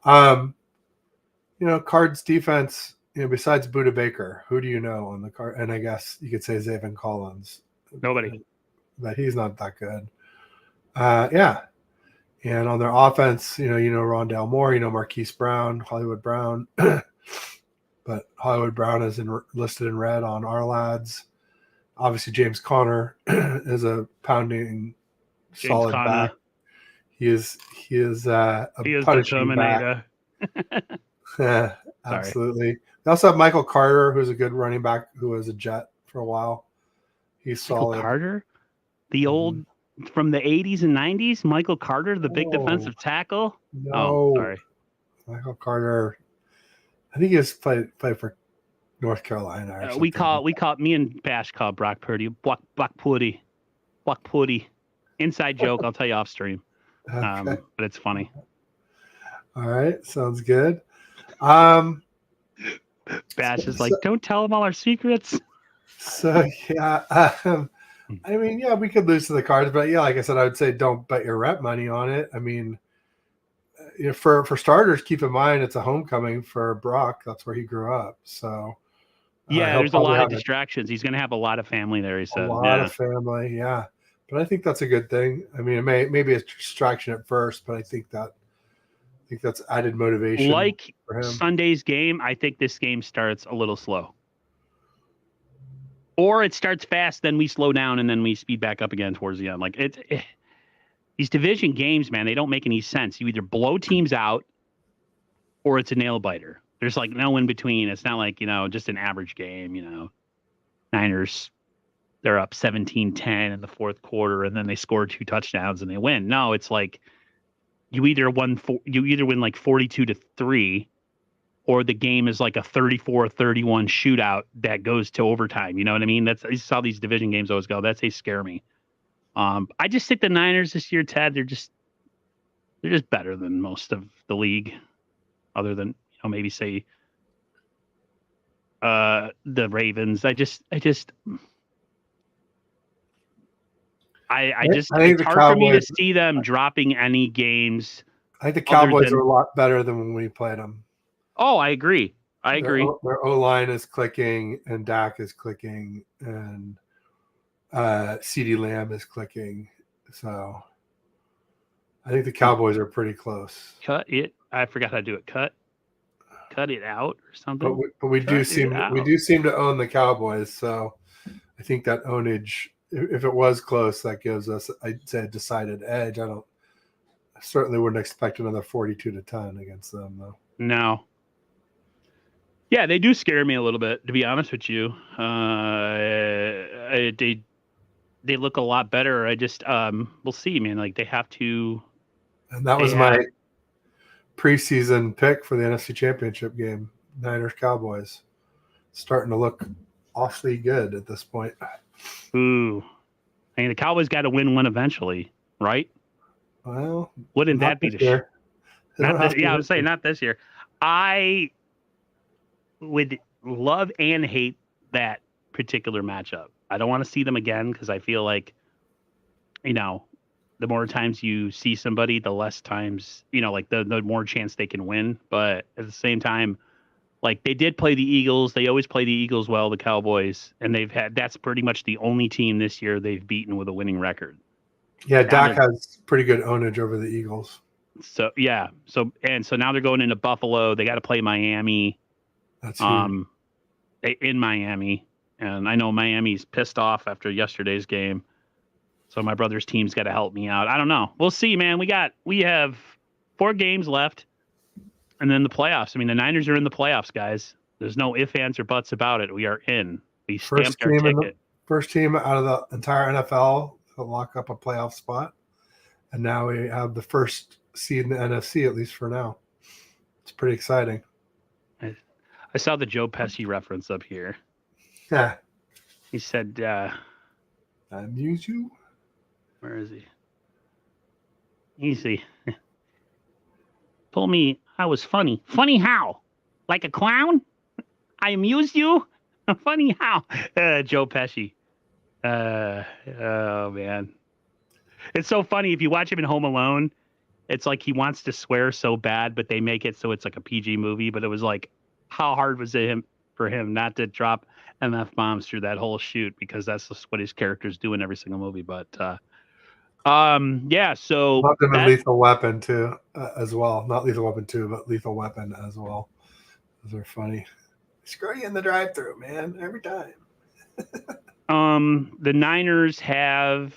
You know, Cards defense. You know, besides Budda Baker, who do you know on the card? And I guess you could say Zaven Collins. Nobody. But he's not that good. Yeah. And on their offense, you know Rondale Moore, you know Marquise Brown, Hollywood Brown. But Hollywood Brown is listed in red on our lads. Obviously, James Conner is a pounding, solid back. He is a punishing back. Absolutely. They also have Michael Carter, who's a good running back, who was a Jet for a while. He's solid. Michael Carter, the old from the 80s and 90s. Michael Carter, the big defensive tackle. No, sorry, Michael Carter. I think he was played for North Carolina. Or we call me and Bash call Brock Purdy Block Purdy. Inside joke. I'll tell you off stream. Okay. But it's funny. All right, sounds good. Bash is like, don't tell them all our secrets. So yeah, I mean, yeah, we could lose to the Cards, but yeah, like I said, I would say don't bet your rep money on it. I mean, you know, for starters, keep in mind it's a homecoming for Brock. That's where he grew up. So yeah, there's a lot of distractions. He's going to have a lot of family there. He said a lot of family, yeah. But I think that's a good thing. I mean, it may be a distraction at first, but I think that's added motivation. Like for him. Sunday's game, I think this game starts a little slow. Or it starts fast, then we slow down, and then we speed back up again towards the end. Like these division games, man, they don't make any sense. You either blow teams out, or it's a nail biter. There's like no in between. It's not like, you know, just an average game. You know, Niners, they're up 17-10 in the fourth quarter, and then they score 2 touchdowns and they win. No, it's like you either win like 42-3. Or the game is like a 34-31 shootout that goes to overtime. You know what I mean? That's how these division games always go. They scare me. I just think the Niners this year, Ted, they're just better than most of the league, other than maybe say the Ravens. I think it's the hard for me to Cowboys. see them dropping any games. I think the Cowboys are a lot better than when we played them. Oh, I agree. Their O-line is clicking, and Dak is clicking, and CeeDee Lamb is clicking. So I think the Cowboys are pretty close. Cut it. I forgot how to do it. Cut it out or something. But we do seem to own the Cowboys. So I think that ownage, if it was close, that gives us, I'd say, a decided edge. I certainly wouldn't expect another 42-10 against them, though. No. Yeah, they do scare me a little bit, to be honest with you. They look a lot better. I just we'll see, man. Like, they have to. And that was my preseason pick for the NFC Championship game, Niners Cowboys. Starting to look awfully good at this point. Ooh. I mean, the Cowboys got to win one eventually, right? Well, wouldn't that be the year? I would say not this year. I would love and hate that particular matchup. I don't want to see them again because I feel like, the more times you see somebody, the less times, like the more chance they can win. But at the same time, like, they did play the Eagles. They always play the Eagles well, the Cowboys. And that's pretty much the only team this year they've beaten with a winning record. Yeah, Dak has pretty good ownage over the Eagles. So, yeah. So now they're going into Buffalo. They got to play Miami. That's huge. In Miami. And I know Miami's pissed off after yesterday's game. So my brother's team's got to help me out. I don't know. We'll see, man. We have 4 games left, and then the playoffs. I mean, the Niners are in the playoffs, guys. There's no ifs, ands, or buts about it. We are in. We stamped our ticket. First team out of the entire NFL to lock up a playoff spot, and now we have the first seed in the NFC, at least for now. It's pretty exciting. I saw the Joe Pesci reference up here. Yeah. He said, amuse you? Where is he? Easy. Told me I was funny. Funny how? Like a clown? I amused you? Funny how? Joe Pesci. Oh, man. It's so funny. If you watch him in Home Alone, it's like he wants to swear so bad, but they make it so it's like a PG movie. But it was like, how hard was it for him not to drop MF bombs through that whole shoot? Because that's just what his characters do in every single movie. But yeah, so loved him in Lethal Weapon too, as well. Not Lethal Weapon 2, but Lethal Weapon as well. Those are funny. Screw you in the drive-thru, man, every time. The Niners have.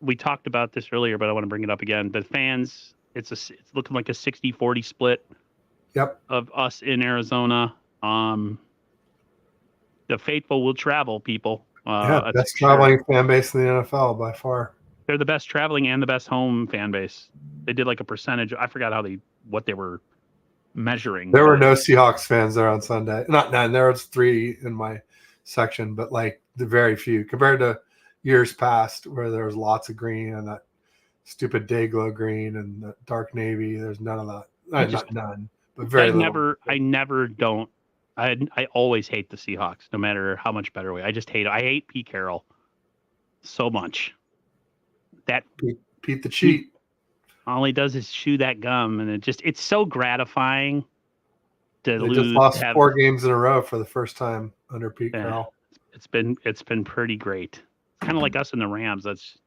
We talked about this earlier, but I want to bring it up again. The fans, it's looking like a 60-40 split. Yep. Of us in Arizona. The faithful will travel, people. Best traveling fan base in the NFL by far. They're the best traveling and the best home fan base. They did like a percentage. I forgot what they were measuring. There were no Seahawks fans there on Sunday. Not none. There was 3 in my section, but like the very few compared to years past where there was lots of green and that stupid day glow green and the dark navy. There's none of that. Not none, but very little. I always hate the Seahawks, no matter how much better we. I just hate it. I hate Pete Carroll so much. That Pete the cheat. All he does is chew that gum, and it's so gratifying to lose. They just lost 4 games in a row for the first time under Pete Carroll. It's been pretty great. It's kind of like us and the Rams. That's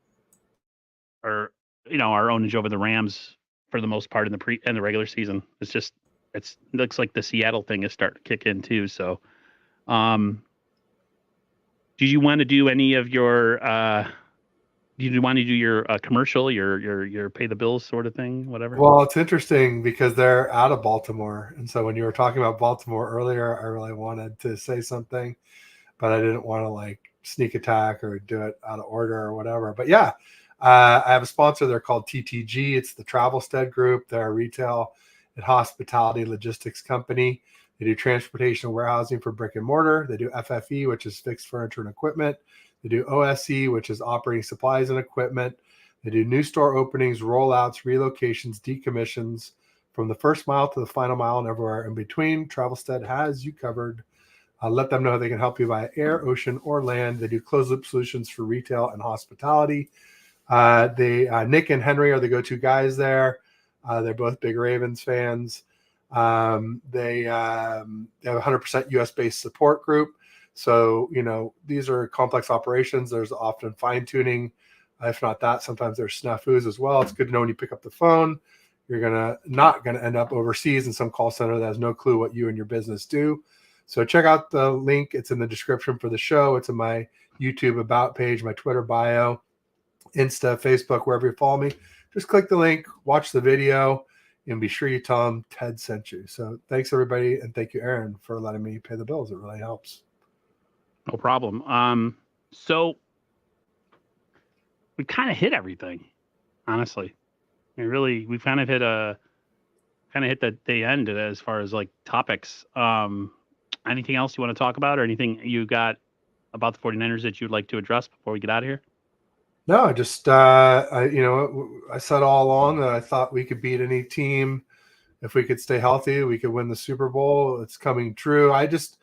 our ownage over the Rams for the most part in the regular season. It looks like the Seattle thing is starting to kick in too. So, do you want to do any of your? Do you want to do your commercial, your pay the bills sort of thing, whatever? Well, it's interesting because they're out of Baltimore, and so when you were talking about Baltimore earlier, I really wanted to say something, but I didn't want to like sneak attack or do it out of order or whatever. But yeah, I have a sponsor. They're called TTG. It's the Travelstead Group. They're a retail and hospitality logistics company. They do transportation and warehousing for brick and mortar. They do FFE, which is fixed furniture and equipment. They do OSE, which is operating supplies and equipment. They do new store openings, rollouts, relocations, decommissions, from the first mile to the final mile and everywhere in between. Travelstead has you covered. Let them know they can help you by air, ocean, or land. They do closed loop solutions for retail and hospitality. Nick and Henry are the go-to guys there. They're both big Ravens fans. They have a 100% US-based support group. So, these are complex operations. There's often fine-tuning. If not that, sometimes there's snafus as well. It's good to know when you pick up the phone, you're not gonna end up overseas in some call center that has no clue what you and your business do. So check out the link. It's in the description for the show. It's in my YouTube about page, my Twitter bio, Insta, Facebook, wherever you follow me. Just click the link, watch the video, and be sure you tell them Ted sent you. So thanks, everybody, and thank you, Aaron, for letting me pay the bills. It really helps. No problem. So we kind of hit everything, honestly. We kind of hit the end as far as like topics. Anything else you want to talk about, or anything you got about the 49ers that you'd like to address before we get out of here? No, just I said all along that I thought we could beat any team if we could stay healthy. We could win the Super Bowl. It's coming true. I just,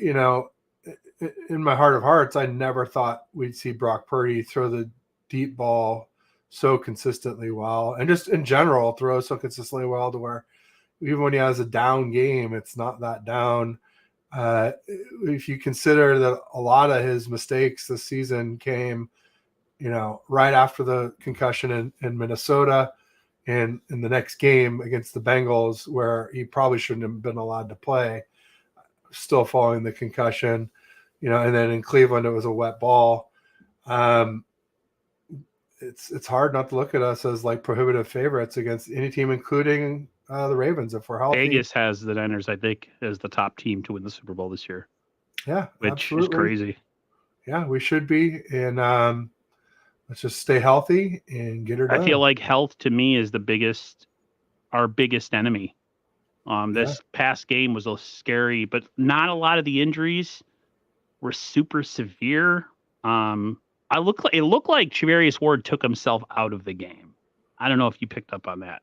in my heart of hearts, I never thought we'd see Brock Purdy throw the deep ball so consistently well, and just in general throw so consistently well to where even when he has a down game, it's not that down. If you consider that a lot of his mistakes this season came right after the concussion in Minnesota and in the next game against the Bengals, where he probably shouldn't have been allowed to play, still following the concussion, and then in Cleveland, it was a wet ball. It's hard not to look at us as like prohibitive favorites against any team, including the Ravens, if we're healthy. Vegas has the Niners, I think, as the top team to win the Super Bowl this year. Yeah, which absolutely is crazy. Yeah, we should be. And let's just stay healthy and get her done. I feel like health to me is our biggest enemy. This past game was a little scary, but not a lot of the injuries were super severe. It looked like Charvarius Ward took himself out of the game. I don't know if you picked up on that.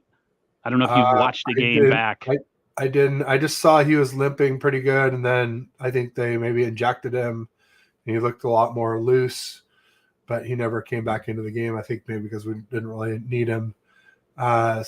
I don't know if you've watched the game back. I didn't. I just saw he was limping pretty good, and then I think they maybe injected him, and he looked a lot more loose, but he never came back into the game. I think maybe because we didn't really need him. How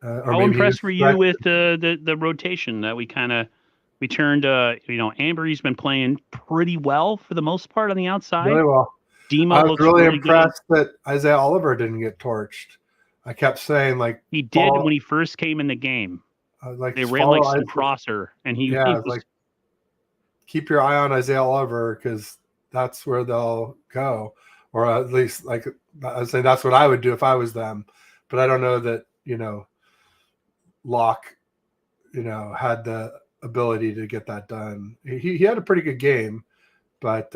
impressed were you with the rotation that we turned? Ambery's been playing pretty well for the most part on the outside. Really well. Demo I was really impressed good. that Isaiah Oliver didn't get torched. I kept saying he did when he first came in the game. They ran like some crosser, and he was like, keep your eye on Isaiah Oliver because that's where they'll go, or at least like I was saying that's what I would do if I was them. But I don't know that Locke had the ability to get that done. He had a pretty good game, but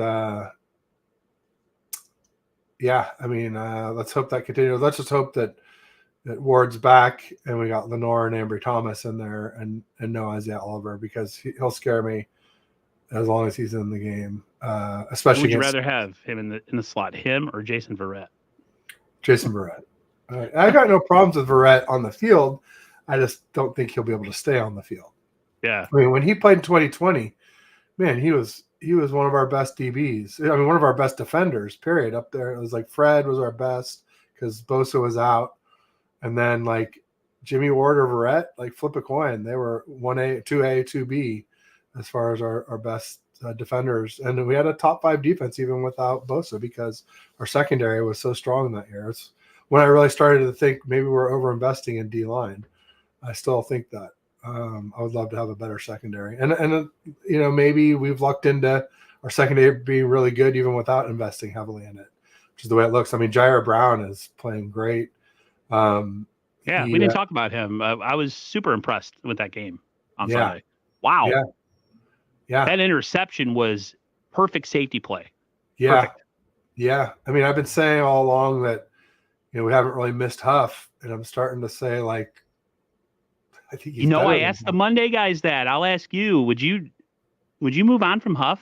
let's hope that continues. Let's just hope that Ward's back and we got Lenore and Ambry Thomas in there and no Isaiah Oliver, because he'll scare me as long as he's in the game. Especially, would you rather have him in the slot, him or Jason Verrett? Jason Verrett. I got no problems with Verrett on the field. I just don't think he'll be able to stay on the field. Yeah. I mean, when he played in 2020, man, he was one of our best DBs. I mean, one of our best defenders, period, up there. It was like Fred was our best because Bosa was out. And then like Jimmy Ward or Verrett, like flip a coin. They were 1A, 2A, 2B as far as our best defenders. And we had a top 5 defense even without Bosa because our secondary was so strong that year. It's when I really started to think maybe we're over-investing in D-line. I still think that. I would love to have a better secondary. And maybe we've lucked into our secondary being really good even without investing heavily in it, which is the way it looks. I mean, Jair Brown is playing great. We didn't talk about him. I was super impressed with that game on Sunday. Wow. Yeah. That interception was perfect safety play. Yeah. Perfect. Yeah. I mean, I've been saying all along that, we haven't really missed Huff, and I'm starting to say like, I think I asked the Monday guys that. I'll ask you, would you move on from Huff?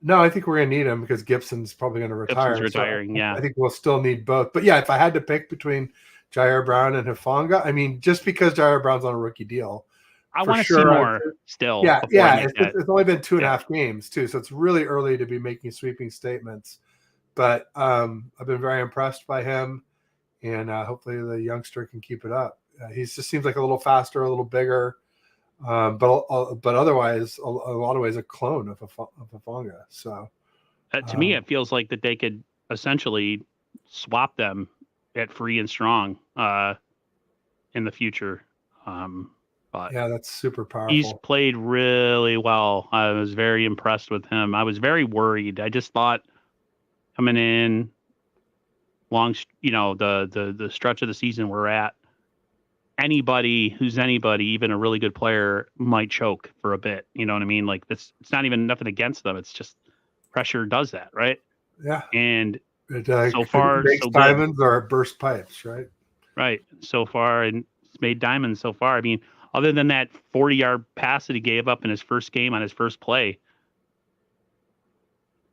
No, I think we're going to need him because Gibson's probably going to retire. Gibson's retiring, so yeah. I think we'll still need both. But yeah, if I had to pick between Jair Brown and Hufanga, I mean, just because Jair Brown's on a rookie deal, I for want to sure, see more still. Yeah, before I yeah. make that. It's only been 2.5 games too, so it's really early to be making sweeping statements. But I've been very impressed by him, and hopefully the youngster can keep it up. He just seems like a little faster, a little bigger, but otherwise, a lot of ways, a clone of Hufanga. So To me, it feels like that they could essentially swap them at free and strong in the future. But yeah, that's super powerful. He's played really well. I was very impressed with him. I was very worried. I just thought coming in long, the stretch of the season we're at, anybody, even a really good player, might choke for a bit. You know what I mean? Like this, it's not even nothing against them. It's just pressure does that, right? Yeah. And it, so far, makes so diamonds good. or burst pipes, right? Right. So far, and it's made diamonds so far. I mean, other than that 40-yard pass that he gave up in his first game on his first play.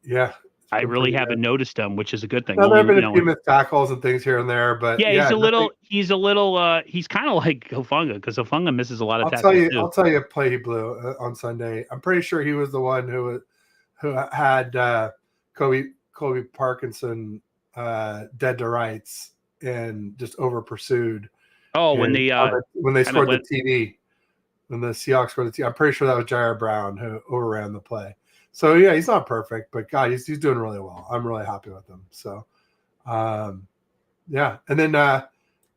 Yeah. I really haven't noticed him, which is a good thing. Now, there have been a few missed tackles and things here and there, but yeah, he's kind of like Hufanga because Hufanga misses a lot of tackles too. I'll tell you a play he blew on Sunday. I'm pretty sure he was the one who had Kobe Parkinson dead to rights and just over pursued. Oh, when they scored the TD, when the Seahawks scored the TD, I'm pretty sure that was Jair Brown who overran the play. So yeah, he's not perfect, but God, he's doing really well. I'm really happy with him. So, yeah. And then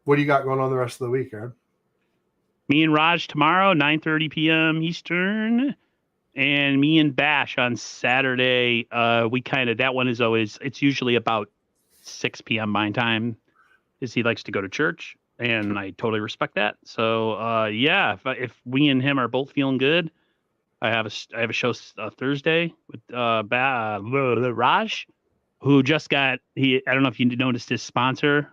what do you got going on the rest of the week, Aaron? Me and Raj tomorrow, 9:30 p.m. Eastern, and me and Bash on Saturday. That one is always, it's usually about 6 p.m. my time, because he likes to go to church, and I totally respect that. So yeah, if we and him are both feeling good, I have a show Thursday with Raj, who just got I don't know if you noticed his sponsor,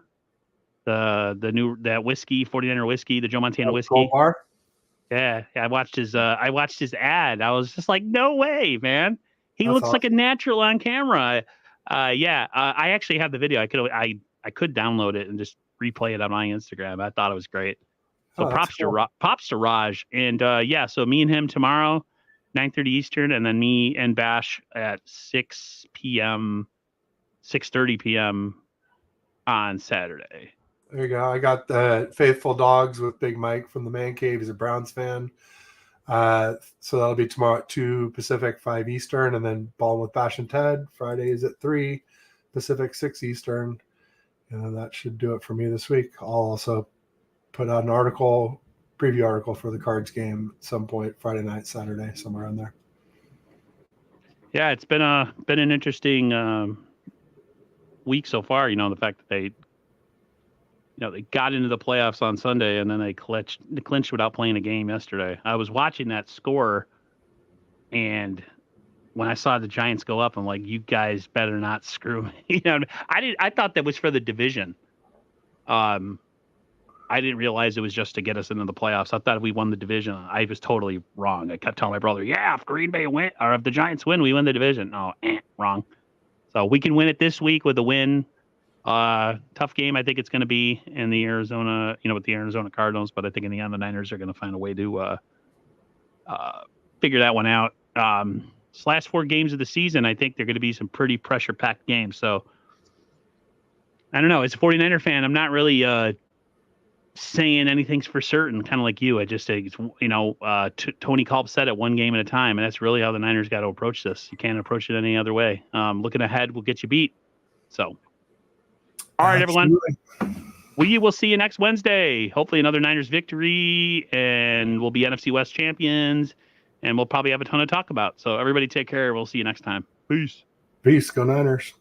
that whiskey, 49er whiskey, the Joe Montana whiskey. Gold Bar? Yeah, I watched his ad. I was just like, no way, man. He looks like a natural on camera. Yeah, I actually have the video. I could download it and just replay it on my Instagram. I thought it was great. So props to Raj. And yeah, so me and him tomorrow, 9:30 Eastern, and then me and Bash at 6 p.m., 6:30 p.m. on Saturday. There you go. I got the Faithful Dogs with Big Mike from the Man Cave. He's a Browns fan. So that'll be tomorrow at 2 Pacific, 5 Eastern, and then Ballin' with Bash and Ted. Fridays at 3 Pacific, 6 Eastern. And that should do it for me this week. I'll also put out an preview article for the Cards game at some point, Friday night, Saturday, somewhere in there. Yeah, it's been an interesting week so far. The fact that they got into the playoffs on Sunday and then they clinched without playing a game yesterday. I was watching that score, and when I saw the Giants go up, I'm like, you guys better not screw me. I thought that was for the division. I didn't realize it was just to get us into the playoffs. I thought we won the division. I was totally wrong. I kept telling my brother, yeah, if Green Bay win, or if the Giants win, we win the division. No, wrong. So we can win it this week with a win. Tough game, I think it's going to be in the Arizona, with the Arizona Cardinals, but I think in the end, the Niners are going to find a way to figure that one out. This last 4 games of the season, I think they're going to be some pretty pressure-packed games. So I don't know. As a 49er fan, I'm not really saying anything's for certain, kind of like you. I just think Tony Culp said it, one game at a time, and that's really how the Niners got to approach this. You can't approach it any other way. Looking ahead will get you beat. So, all right, everyone. We will see you next Wednesday. Hopefully another Niners victory, and we'll be NFC West champions, and we'll probably have a ton to talk about. So everybody take care. We'll see you next time. Peace. Peace. Go Niners.